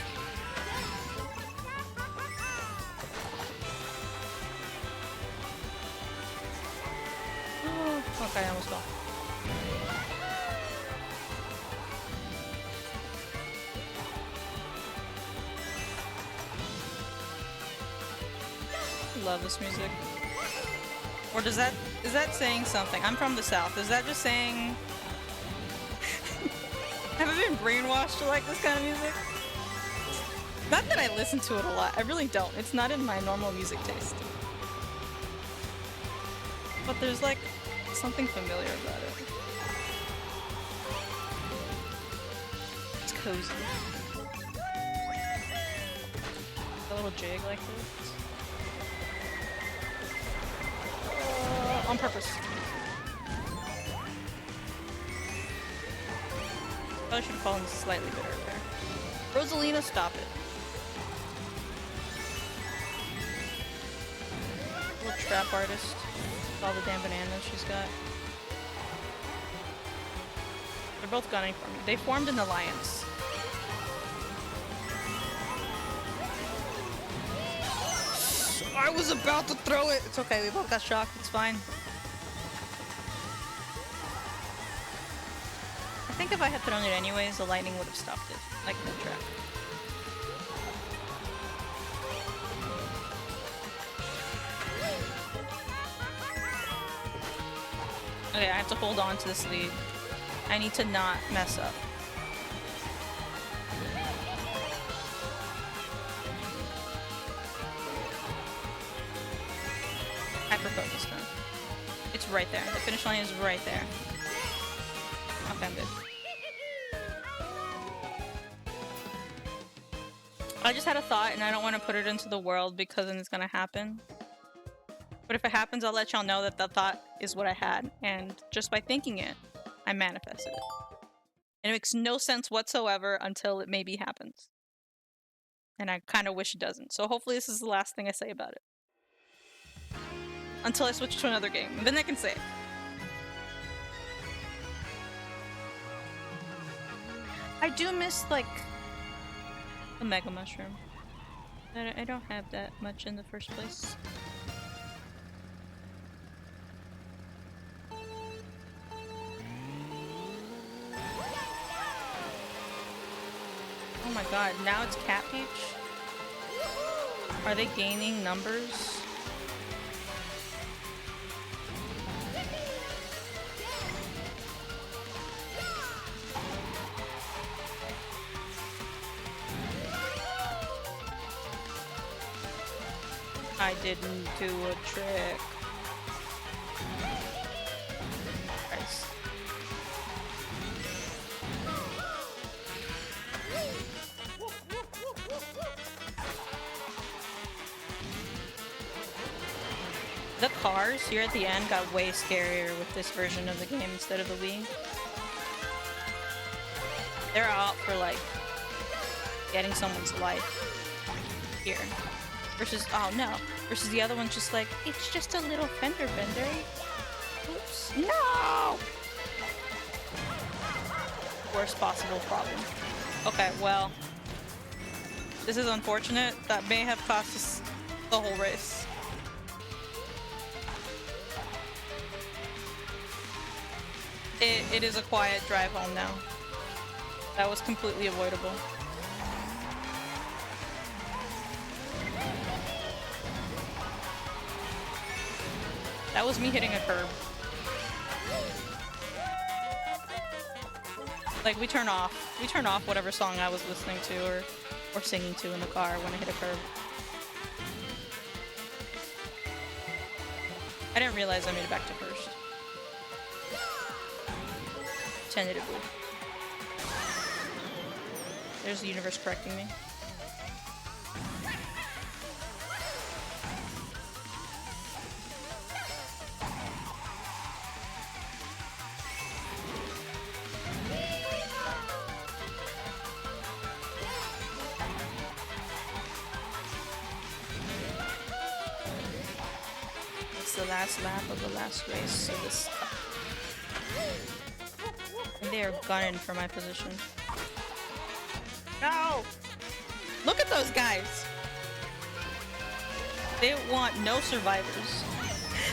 Oh, okay, I almost fell. Love this music. Or is that saying something? I'm from the south. Is that just saying... Have I been brainwashed to like this kind of music? Not that I listen to it a lot. I really don't. It's not in my normal music taste. But there's like something familiar about it. It's cozy. A little jig like this. On purpose. Probably should have fallen slightly bit earlier. Rosalina, stop it. Little trap artist. With all the damn bananas she's got. They're both gunning for me. They formed an alliance. I was about to throw it! It's okay, we both got shocked, it's fine. I think if I had thrown it anyways, the lightning would have stopped it. Like the trap. Okay, I have to hold on to this lead. I need to not mess up. Hyper-focus now. It's right there. The finish line is right there. Okay, I'm good. I just had a thought and I don't want to put it into the world because then it's gonna happen. But if it happens, I'll let y'all know that the thought is what I had. And just by thinking it, I manifested it. And it makes no sense whatsoever until it maybe happens. And I kind of wish it doesn't. So hopefully this is the last thing I say about it. Until I switch to another game. And then I can say it. I do miss, like, the Mega Mushroom. I don't have that much in the first place. Oh my god, now it's Cat Peach? Are they gaining numbers? I didn't do a trick. Nice. The cars here at the end got way scarier with this version of the game instead of the Wii. They're out for like getting someone's life here. Versus, oh no. Versus the other one's just like, it's just a little fender bender. Oops. No! Worst possible problem. Okay, well. This is unfortunate. That may have cost us the whole race. It is a quiet drive home now. That was completely avoidable. That was me hitting a curb. Like, we turn off whatever song I was listening to or singing to in the car when I hit a curb. I didn't realize I made it back to first. Tentatively. There's the universe correcting me. It's the last lap of the last race, so this... And they are gunning for my position. No! Look at those guys! They want no survivors.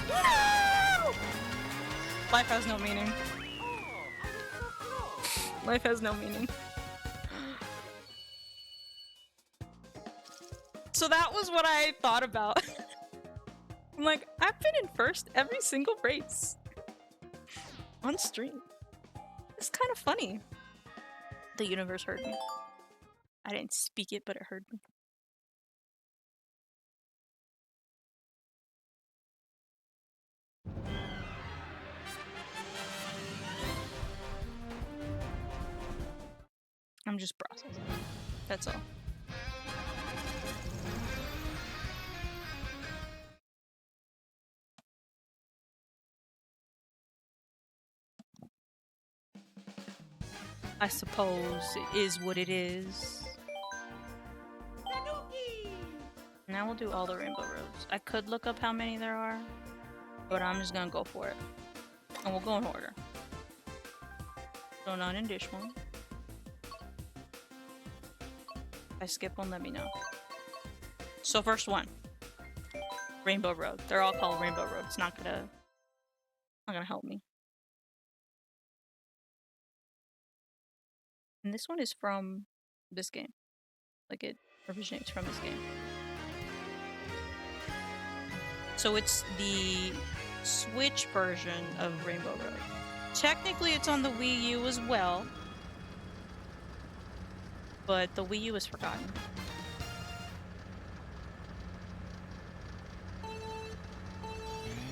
No! Life has no meaning. Life has no meaning. So that was what I thought about. I'm like, I've been in first every single race. On stream. It's kind of funny. The universe heard me. I didn't speak it, but it heard me. I'm just processing. That's all. I suppose it is what it is. Now we'll do all the rainbow roads. I could look up how many there are, but I'm just gonna go for it. And we'll go in order. So none in dish one. If I skip one, let me know. So first one. Rainbow Road. They're all called Rainbow Road. It's not gonna help me. And this one is from this game. Like, it originates from this game. So it's the Switch version of Rainbow Road. Technically it's on the Wii U as well, but the Wii U is forgotten.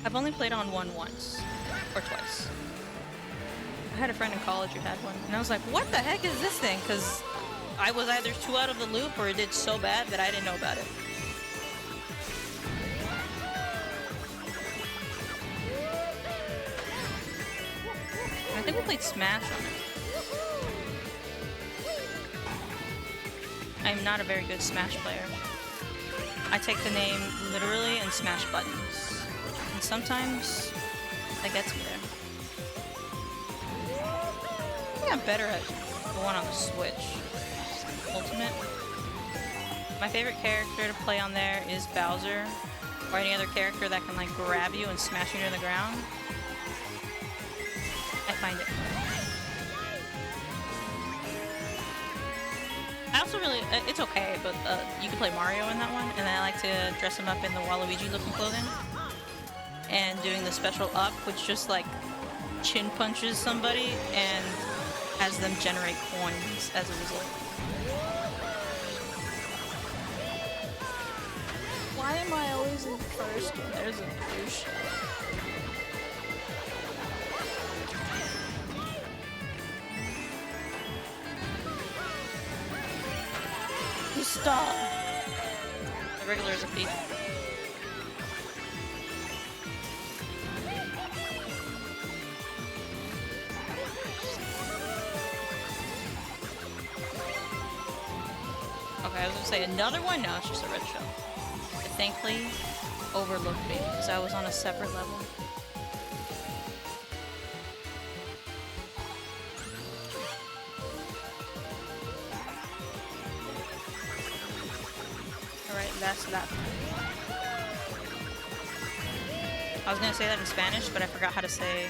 I've only played on one once, or twice. I had a friend in college who had one, and I was like, what the heck is this thing? Because I was either too out of the loop or it did so bad that I didn't know about it. I think we played Smash on it. I'm not a very good Smash player. I take the name literally and smash buttons. And sometimes that gets me there. I think I'm better at the one on the Switch. Ultimate. My favorite character to play on there is Bowser, or any other character that can like grab you and smash you to the ground. I find it fun. I also really, it's okay, but you can play Mario in that one, and I like to dress him up in the Waluigi looking clothing. And doing the special up, which just like chin punches somebody and has them generate coins as a result. Why Why am I always in first when there's a douche? You stop. The regular is a thief. Okay, I was gonna say another one. No, it's just a red shell. It thankfully overlooked me because I was on a separate level. Alright, that's that. I was gonna say that in Spanish, but I forgot how to say,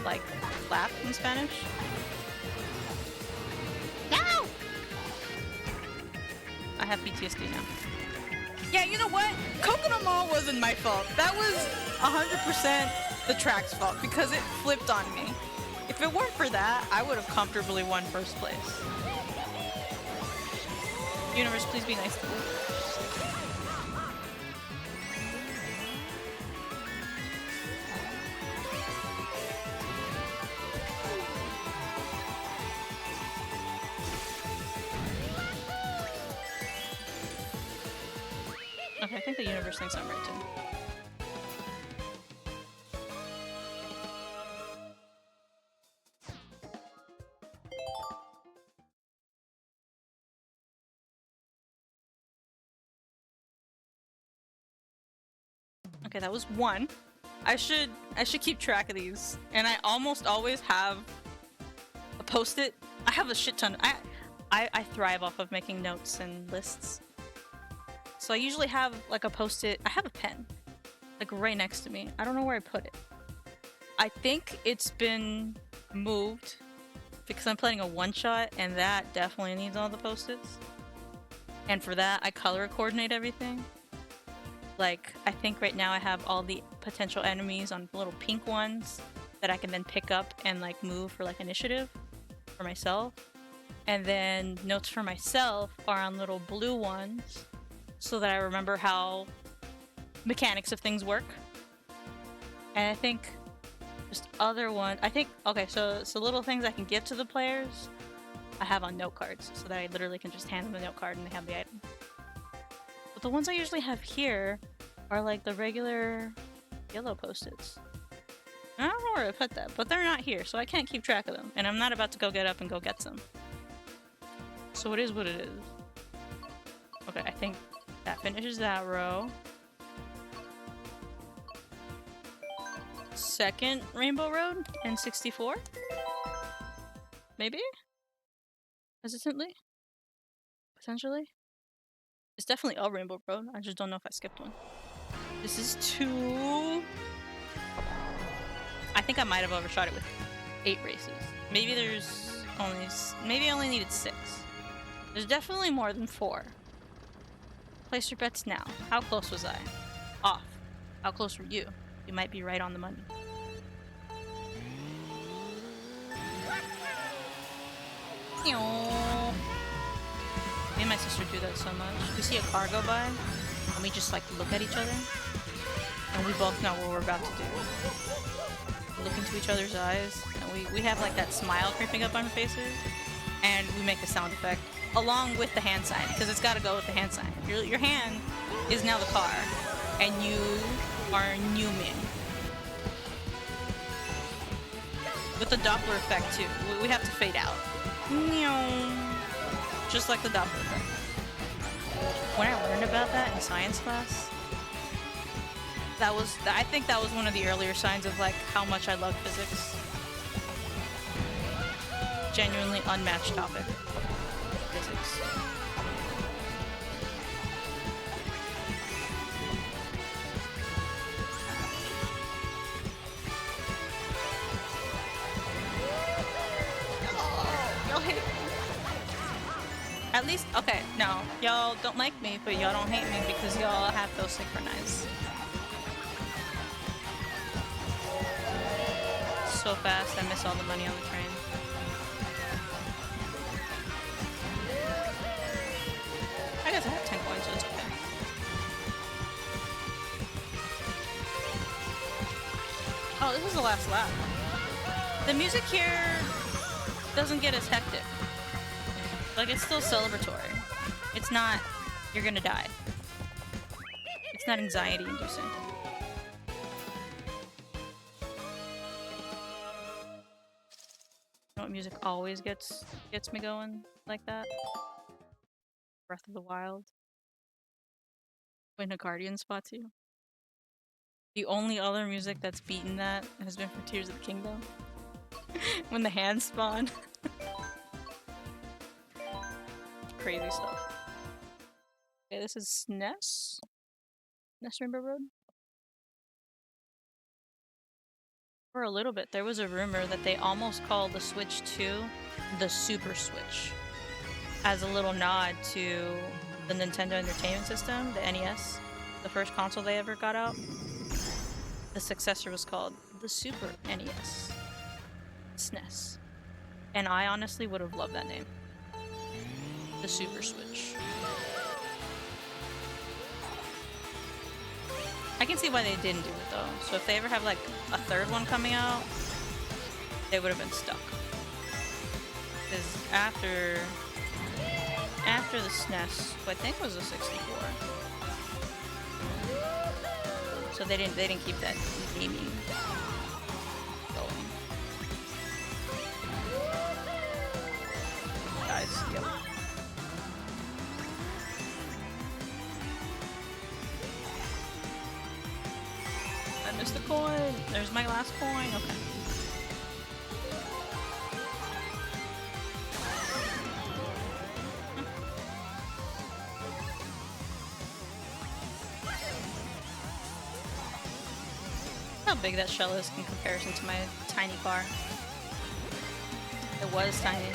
like, lap in Spanish. No! I have PTSD now. Yeah, you know what? Coconut Mall wasn't my fault. That was 100% the track's fault because it flipped on me. If it weren't for that, I would have comfortably won first place. Universe, please be nice to me. Okay, I think the universe thinks I'm right too. Okay, that was one. I should keep track of these, and I almost always have a post-it. I have a shit ton. I thrive off of making notes and lists. So I usually have like a post-it. I have a pen, like right next to me. I don't know where I put it. I think it's been moved because I'm playing a one-shot, and that definitely needs all the post-its. And for that, I color coordinate everything. Like, I think right now I have all the potential enemies on little pink ones that I can then pick up and like move for like initiative for myself. And then notes for myself are on little blue ones so that I remember how mechanics of things work. And I think just other one, I think, okay, so little things I can give to the players, I have on note cards so that I literally can just hand them the note card and they have the item. But the ones I usually have here are like the regular yellow post-its. I don't know where I put that, but they're not here, so I can't keep track of them. And I'm not about to go get up and go get some. So it is what it is. Okay, I think that finishes that row. Second Rainbow Road in 64? Maybe? Hesitantly? Potentially? It's definitely a Rainbow Road. I just don't know if I skipped one. This is 2. I think I might have overshot it with 8 races. Maybe there's only... Maybe I only needed 6. There's definitely more than 4. Place your bets now. How close was I? Off. How close were you? You might be right on the money. Me and my sister do that so much. We see a car go by, and we just like look at each other, and we both know what we're about to do. We look into each other's eyes, and we have like that smile creeping up on our faces, and we make a sound effect along with the hand sign, because it's got to go with the hand sign. Your hand is now the car, and you are Newman. With the Doppler effect too. We have to fade out. Just like the Doppler effect. When I learned about that in science class, I think that was one of the earlier signs of like how much I love physics. Genuinely unmatched topic. Physics. Y'all hate me. At least, okay, no. Y'all don't like me, but y'all don't hate me because y'all have those synchronized. So fast, I miss all the money on the train. I guess I have 10 coins, so it's okay. Oh, this is the last lap. The music here doesn't get as hectic. Like, it's still celebratory. It's not, you're gonna die. It's not anxiety inducing. You know what music always gets me going like that? Breath of the Wild. When a Guardian spots you. The only other music that's beaten that has been for Tears of the Kingdom. When the hands spawn. Crazy stuff. Okay, this is SNES? SNES Rainbow Road? For a little bit, there was a rumor that they almost called the Switch 2 the Super Switch. As a little nod to the Nintendo Entertainment System, the NES, the first console they ever got out. The successor was called the Super NES. SNES. And I honestly would have loved that name. The Super Switch. I can see why they didn't do it though. So if they ever have like a third one coming out, they would have been stuck. Because after the SNES, who I think was a 64. So they didn't keep that gaming going. Guys, yep. I missed a coin. There's my last coin. Okay. How big that shell is in comparison to my tiny car. It was tiny.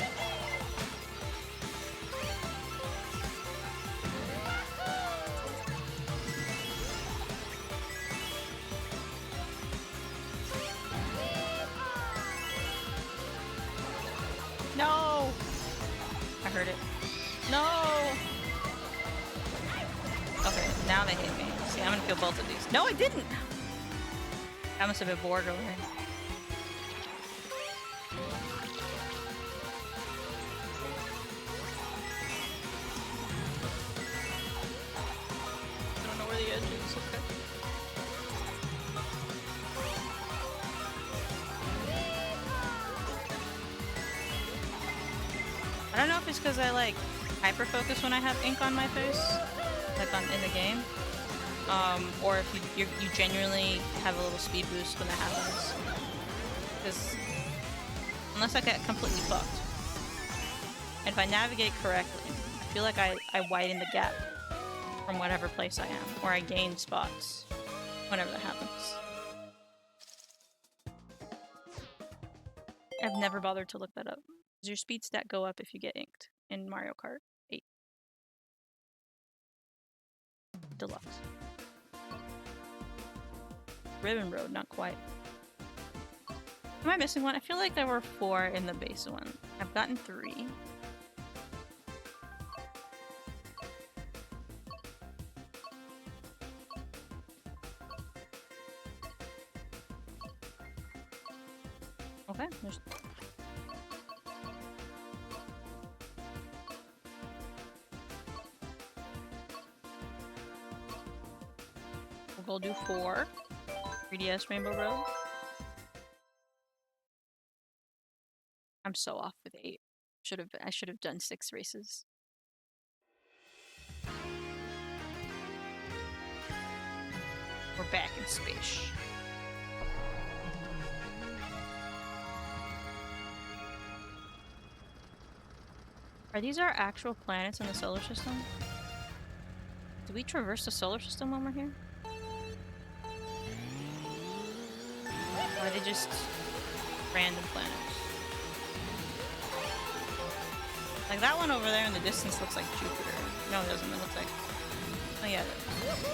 No! I heard it. No! Okay, now they hate me. See, I'm gonna kill both of these. No, I didn't! That must have been borderline. I don't know where the edge is, okay. I don't know if it's because I like hyper focus when I have ink on my face, like in the game. Or if you genuinely have a little speed boost when that happens. Because unless I get completely fucked. And if I navigate correctly, I feel like I widen the gap from whatever place I am. Or I gain spots whenever that happens. I've never bothered to look that up. Does your speed stat go up if you get inked in Mario Kart 8? Deluxe. Ribbon Road, not quite. Am I missing one? I feel like there were 4 in the base one. I've gotten 3. Okay, there's... We'll go do 4. 3DS Rainbow Road. I'm so off with 8. I should have done 6 races. We're back in space. Are these our actual planets in the solar system? Do we traverse the solar system when we're here? Or are they just random planets? Like that one over there in the distance looks like Jupiter. No, it doesn't. It looks like... Oh yeah, it does.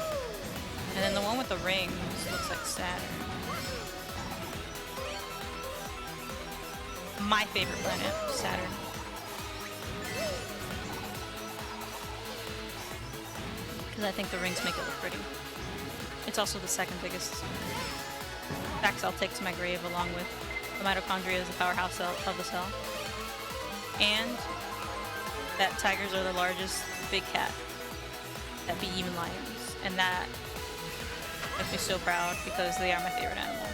And then the one with the rings looks like Saturn. My favorite planet, Saturn. Because I think the rings make it look pretty. It's also the second biggest Facts I'll take to my grave along with the mitochondria as the powerhouse cell of the cell. And that tigers are the largest big cat that beat even lions. And that makes me so proud because they are my favorite animal.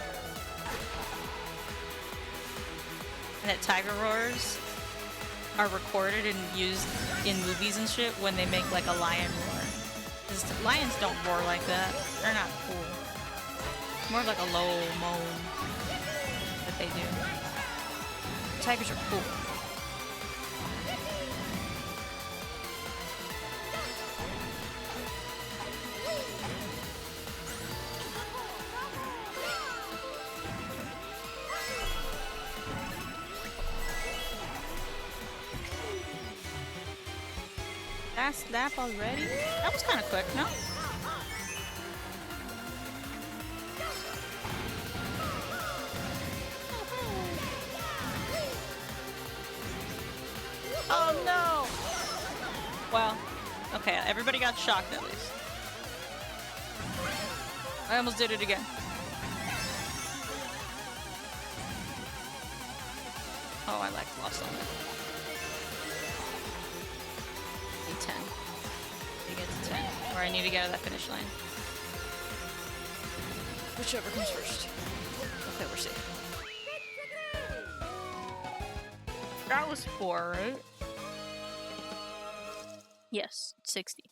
And that tiger roars are recorded and used in movies and shit when they make like a lion roar. Because lions don't roar like that. They're not cool. It's more of like a low moan that they do. Tigers are cool. Last lap already? That was kind of quick, no? Oh no! Well, okay, everybody got shocked at least. I almost did it again. Oh, I like lost on it. 10. To get to 10. Or I need to get to that finish line. Whichever comes first. Okay, we're safe. That was 4, right? Yes, 60.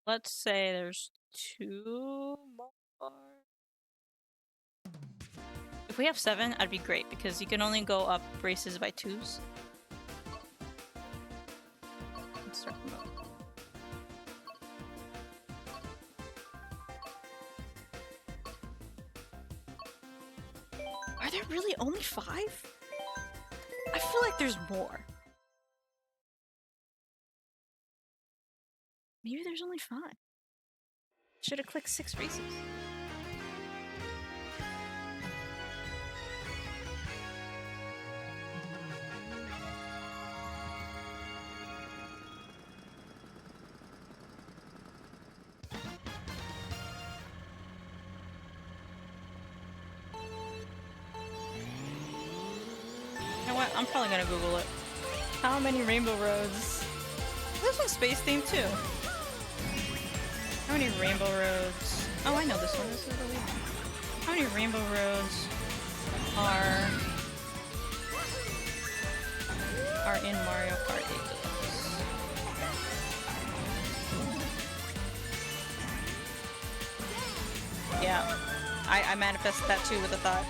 Let's say there's 2 more. If we have 7, I'd be great because you can only go up races by 2s. Let's start from up. Are there really only 5? I feel like there's more. Maybe there's only 5. Should have clicked 6 races. You know what? I'm probably gonna Google it. How many rainbow roads? This one's space themed too. How many rainbow roads? Oh, I know this one. This is really. How many rainbow roads are in Mario Kart 8 Deluxe? Yeah, I manifested that too with a thought.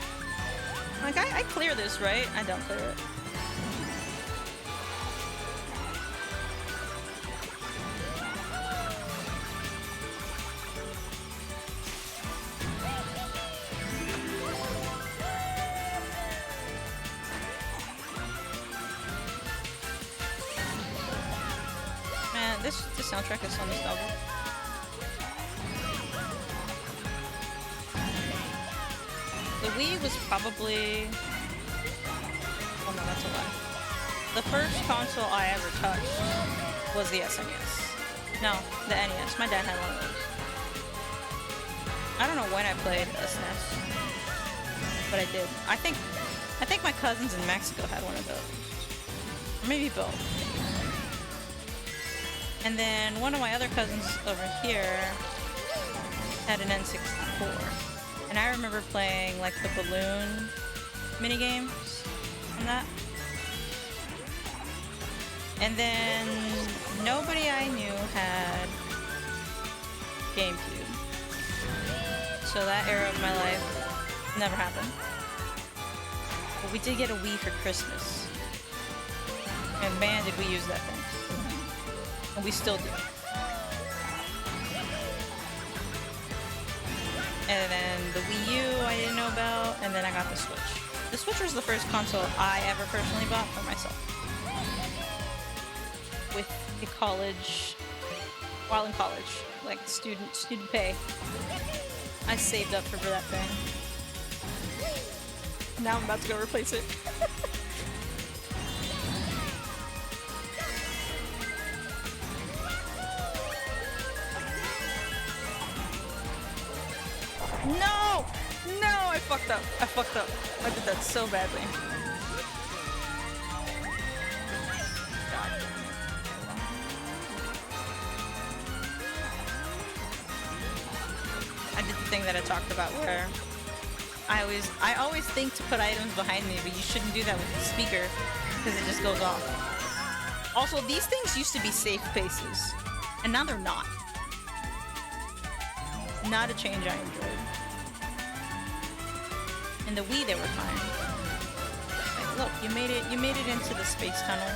Like, I clear this, right? I don't clear it. Man, this soundtrack is so nostalgic. The Wii was probably... Oh no, that's a lie. The first console I ever touched was the SNES. No, the NES. My dad had one of those. I don't know when I played a SNES, but I did. I think my cousins in Mexico had one of those. Or maybe both. And then one of my other cousins over here had an N64. And I remember playing like the balloon minigames and that. And then nobody I knew had GameCube. So that era of my life never happened. But we did get a Wii for Christmas. And man, did we use that thing. And we still do. And then the Wii U I didn't know about, and then I got the Switch. The Switch was the first console I ever personally bought for myself. With a college, while in college, like student pay. I saved up for that thing. Now I'm about to go replace it. No! No! I fucked up. I fucked up. I did that so badly. God. I did the thing that I talked about where I always think to put items behind me, but you shouldn't do that with the speaker because it just goes off. Also, these things used to be safe places, and now they're not. Not a change I enjoyed. In the Wii, they were fine. Like, look, you made it into the space tunnel.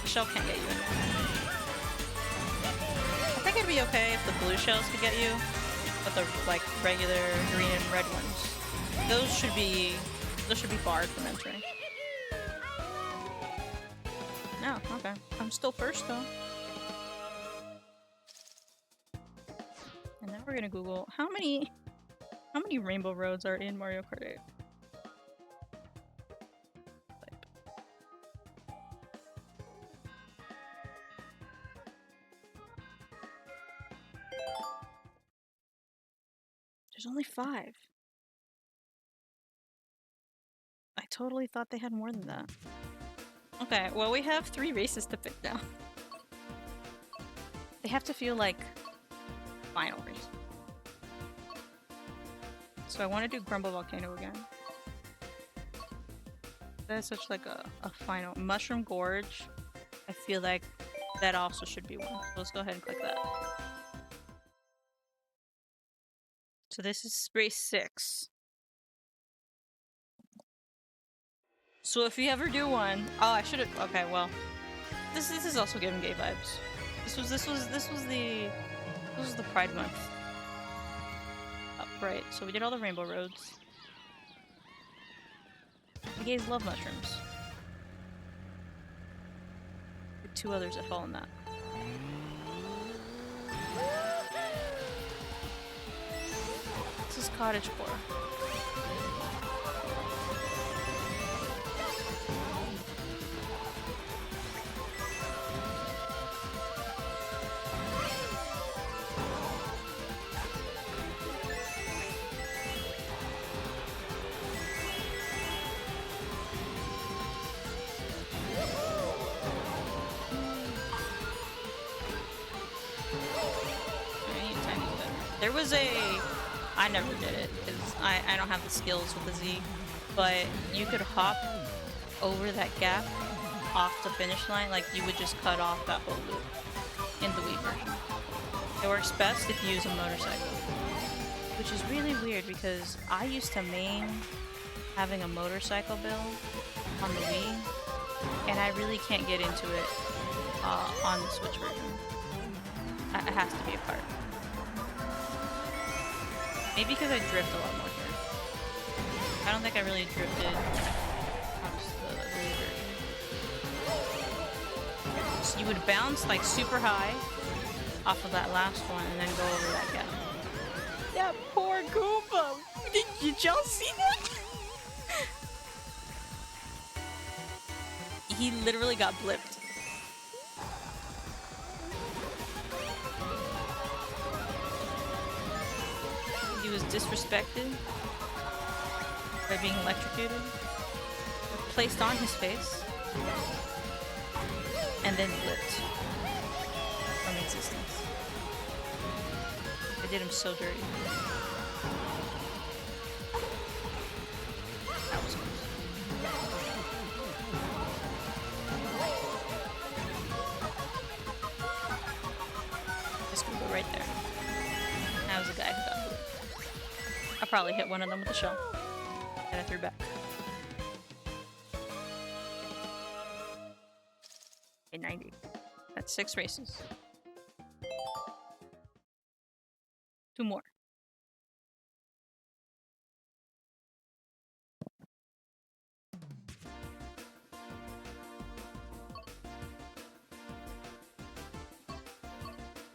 Shell can't get you in there. I think it'd be okay if the blue shells could get you, but the like regular green and red ones, those should be barred from entering. No, okay. I'm still first though. And now we're gonna Google how many rainbow roads are in Mario Kart 8. There's only 5. I totally thought they had more than that. Okay, well we have 3 races to pick now. They have to feel like final race. So I want to do Grumble Volcano again. That's such like a final. Mushroom Gorge, I feel like that also should be one. So let's go ahead and click that. So this is race 6. So if you ever do one, oh I should have. Okay, well, this is also giving gay vibes. This was the Pride Month. Right. So we did all the rainbow roads. The gays love mushrooms. The 2 others that fall in that. This is Cottagecore. There was I never did it because I don't have the skills with the Z, but you could hop over that gap off the finish line, like you would just cut off that whole loop in the Wii version. It works best if you use a motorcycle, which is really weird because I used to main having a motorcycle build on the Wii, and I really can't get into it on the Switch version. It has to be a cart. Maybe because I drift a lot more here. I don't think I really drifted on the Wii version. So you would bounce like super high off of that last one and then go over that gap. That poor Goomba! Did y'all see that? He literally got blipped. He was disrespected by being electrocuted, placed on his face, and then blipped from existence. I did him so dirty. That was close. This could go right there. That was the guy who got blipped. I probably hit one of them with a shell. And I threw back. Okay, 90. That's 6 races. 2 more.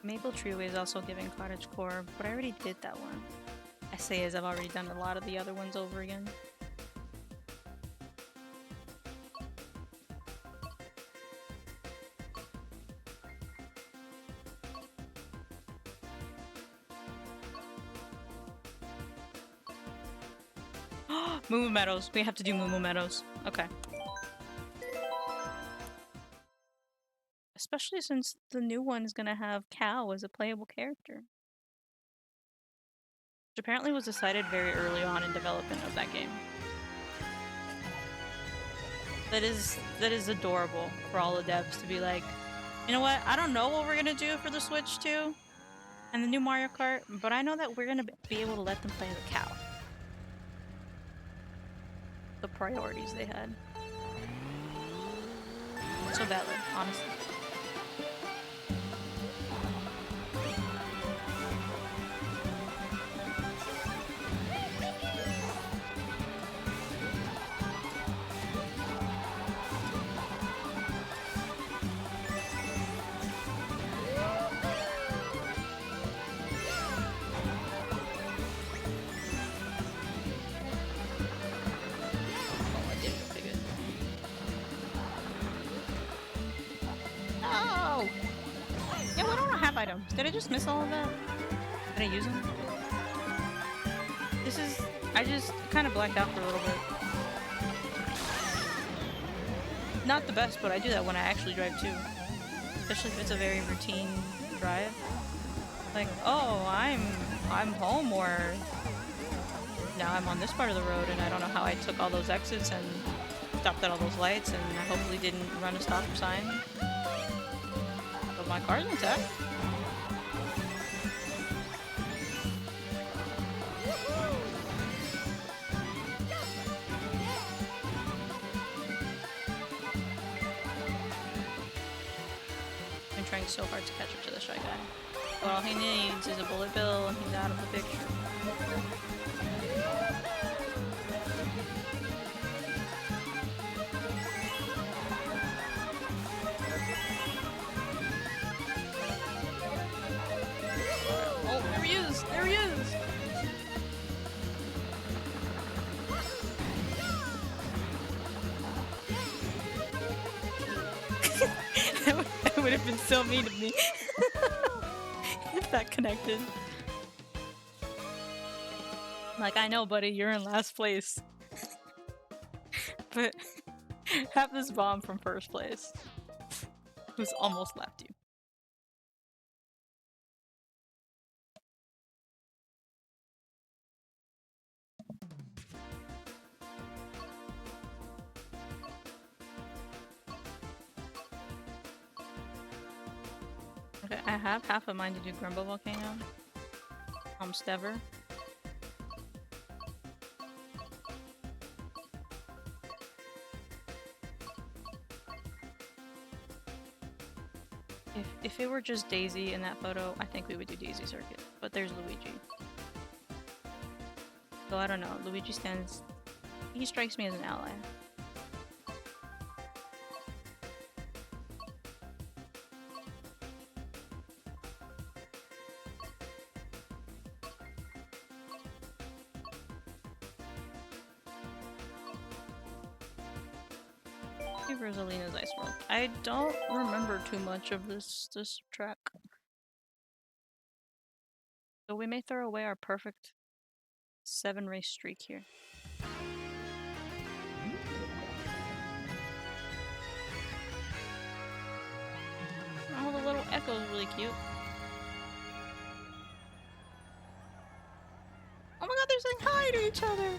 Maple Treeway is also giving Cottagecore, but I already did that one. I say as I've already done a lot of the other ones over again. Moo Meadows. We have to do Moo Meadows. Okay. Especially since the new one is gonna have Cal as a playable character. Which apparently was decided very early on in development of that game. That is adorable for all the devs to be like, you know what? I don't know what we're gonna do for the Switch 2 and the new Mario Kart, but I know that we're gonna be able to let them play the cow. The priorities they had. So valid, honestly. Items. Did I just miss all of that? Did I use them? I just kind of blacked out for a little bit. Not the best, but I do that when I actually drive too. Especially if it's a very routine drive. Like, oh, I'm home, or now I'm on this part of the road and I don't know how I took all those exits and stopped at all those lights and I hopefully didn't run a stop sign. But my car's intact. Trying so hard to catch up to the shy guy. But all he needs is a bullet bill and he's out of the picture. Oh, there he is! There he is! That would have been so mean of me if that connected. Like, I know, buddy, you're in last place. But have this bomb from first place, who's almost left you. Okay, I have half a mind to do Grumble Volcano. Stever. If it were just Daisy in that photo, I think we would do Daisy Circuit. But there's Luigi. So I don't know. Luigi stands... He strikes me as an ally. Rosalina's Ice World. I don't remember too much of this track. So we may throw away our perfect 7-race streak here. Oh, the little echo's really cute. Oh my god, they're saying hi to each other!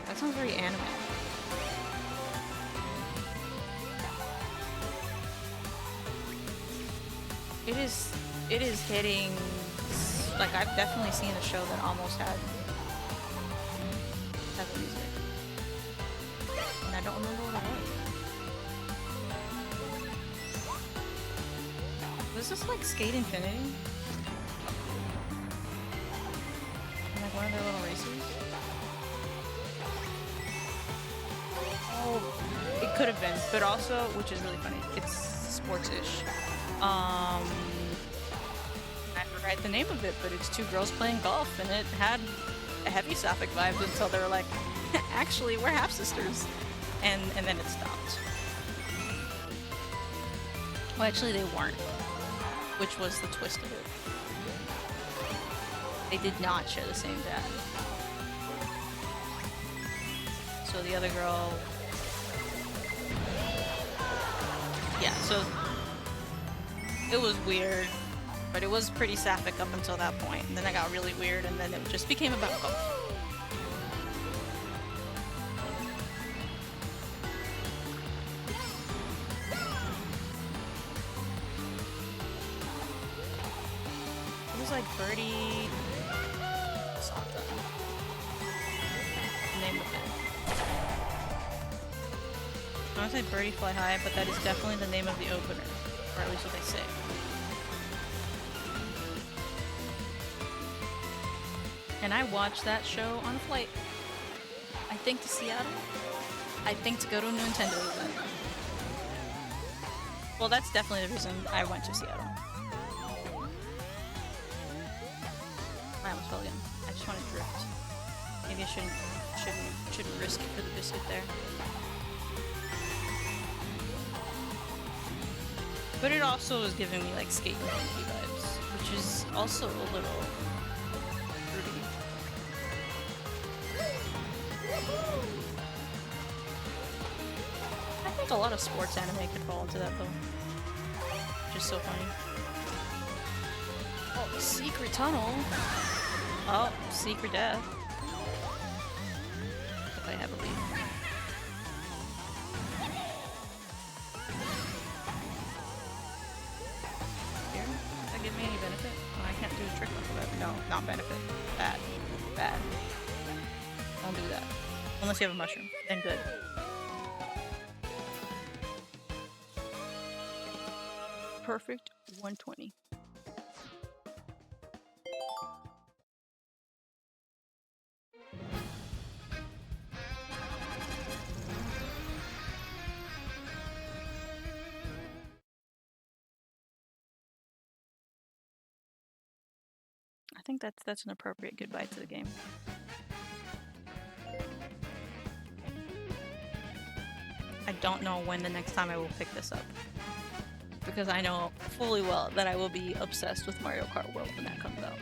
That sounds very anime. It is hitting, like, I've definitely seen a show that almost had type of music. And I don't remember what it was. Was this like Skate Infinity? Like one of their little races? Oh, it could have been, but also, which is really funny, it's sports-ish. I forgot the name of it, but it's two girls playing golf, and it had a heavy sapphic vibes until they were like, actually, we're half-sisters. And then it stopped. Well, actually, they weren't, which was the twist of it. They did not share the same dad. So the other girl... Yeah, so... It was weird, but it was pretty sapphic up until that point. And then it got really weird, and then it just became about golf. It was like Birdie... something. Name of it. I want to say Birdie Fly High, but that is definitely the name of the opener. Or at least what they say. And I watched that show on a flight. I think to Seattle. I think to go to a Nintendo event. Well, that's definitely the reason I went to Seattle. I almost fell again. I just wanted to drift. Maybe I shouldn't risk it for the biscuit there. But it also was giving me like skate monkey vibes, which is also a little fruity. I think a lot of sports anime could fall into that though. Which is so funny. Oh, secret tunnel. Oh, secret death. If I have a lead. Here? Does that give me any benefit? Oh, I can't do a trick off of it. No, not benefit. Bad. Bad. Don't do that. Unless you have a mushroom. Then good. Perfect 120. I think that's an appropriate goodbye to the game. I don't know when the next time I will pick this up. Because I know fully well that I will be obsessed with Mario Kart World when that comes out.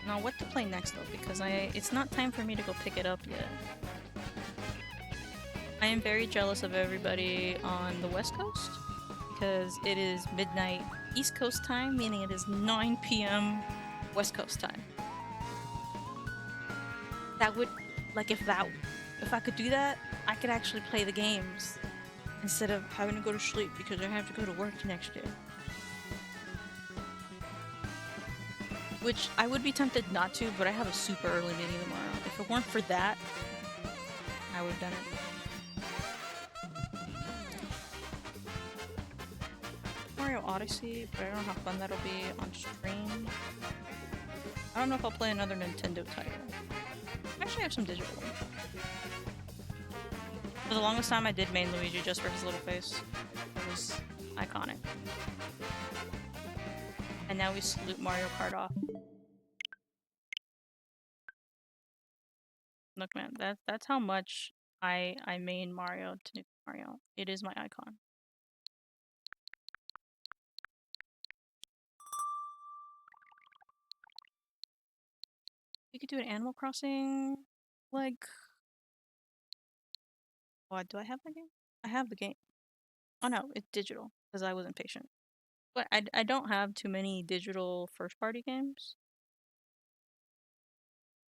Now what to play next though, because it's not time for me to go pick it up yet. I am very jealous of everybody on the West Coast, because it is midnight East Coast time, meaning it is 9 p.m. West Coast time. That would, like, if I could do that, I could actually play the games instead of having to go to sleep because I have to go to work the next day. Which I would be tempted not to, but I have a super early meeting tomorrow. If it weren't for that, I would have done it. Mario Odyssey, but I don't know how fun that'll be on stream. I don't know if I'll play another Nintendo title. Actually, I have some digital ones. For the longest time, I did main Luigi just for his little face. It was iconic. And now we salute Mario Kart off. Look, man, that's how much I main Mario to Mario. It is my icon. You could do an Animal Crossing, like... What, do I have that game? I have the game. Oh no, it's digital, because I wasn't patient. But I don't have too many digital first-party games.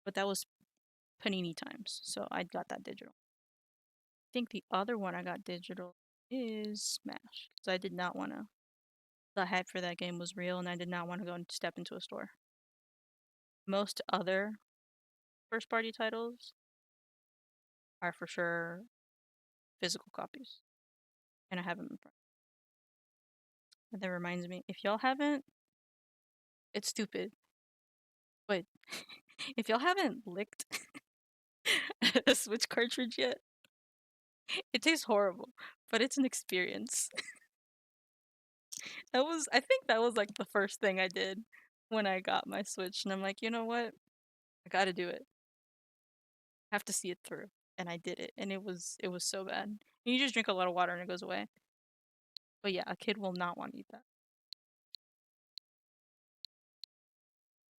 But that was Panini times, so I got that digital. I think the other one I got digital is Smash, because I did not want to... The hype for that game was real, and I did not want to go and step into a store. Most other first-party titles are for sure physical copies, and I have them in front. But that reminds me, if y'all haven't, it's stupid, but if y'all haven't licked a Switch cartridge yet, it tastes horrible, but it's an experience. I think that was like the first thing I did when I got my Switch, and I'm like, you know what? I gotta do it. I have to see it through. and I did it, and it was so bad. And you just drink a lot of water and it goes away. But yeah, a kid will not want to eat that.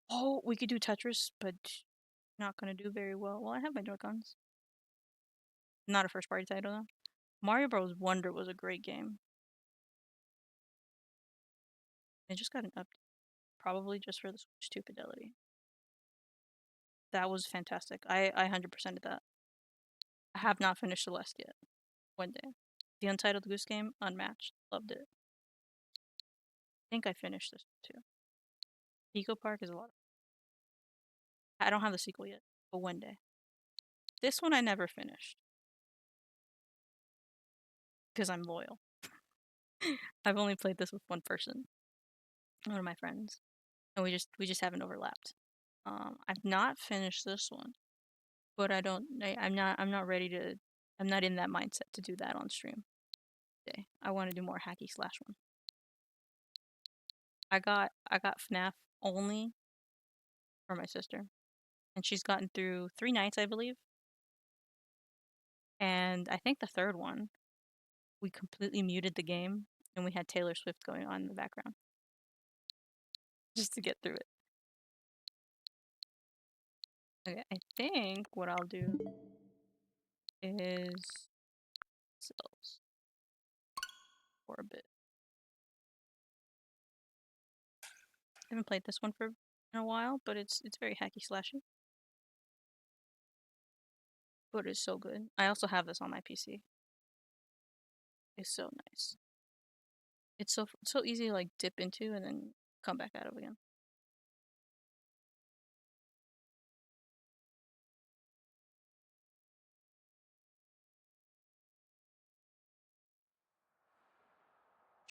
Oh, we could do Tetris, but not gonna do very well. Well, I have my Joy-Cons. Not a first party title though. Mario Bros. Wonder was a great game. It just got an update, probably just for the Switch 2 fidelity. That was fantastic. I 100%ed that. I have not finished Celeste yet. One day. The Untitled Goose Game, unmatched. Loved it. I think I finished this too. Eco Park is a lot of I don't have the sequel yet, but one day. This one I never finished. Because I'm loyal. I've only played this with one person. One of my friends. And we just haven't overlapped. I've not finished this one. But I'm not ready to I'm not in that mindset to do that on stream today. I want to do more hacky slash one. I got FNAF only for my sister. And she's gotten through 3 nights, I believe. And I think the third one, we completely muted the game and we had Taylor Swift going on in the background just to get through it. Okay, I think what I'll do is cells for a bit. I haven't played this one in a while, but it's very hacky slashy. But it's so good. I also have this on my PC. It's so nice. It's so easy to like dip into and then come back out of again.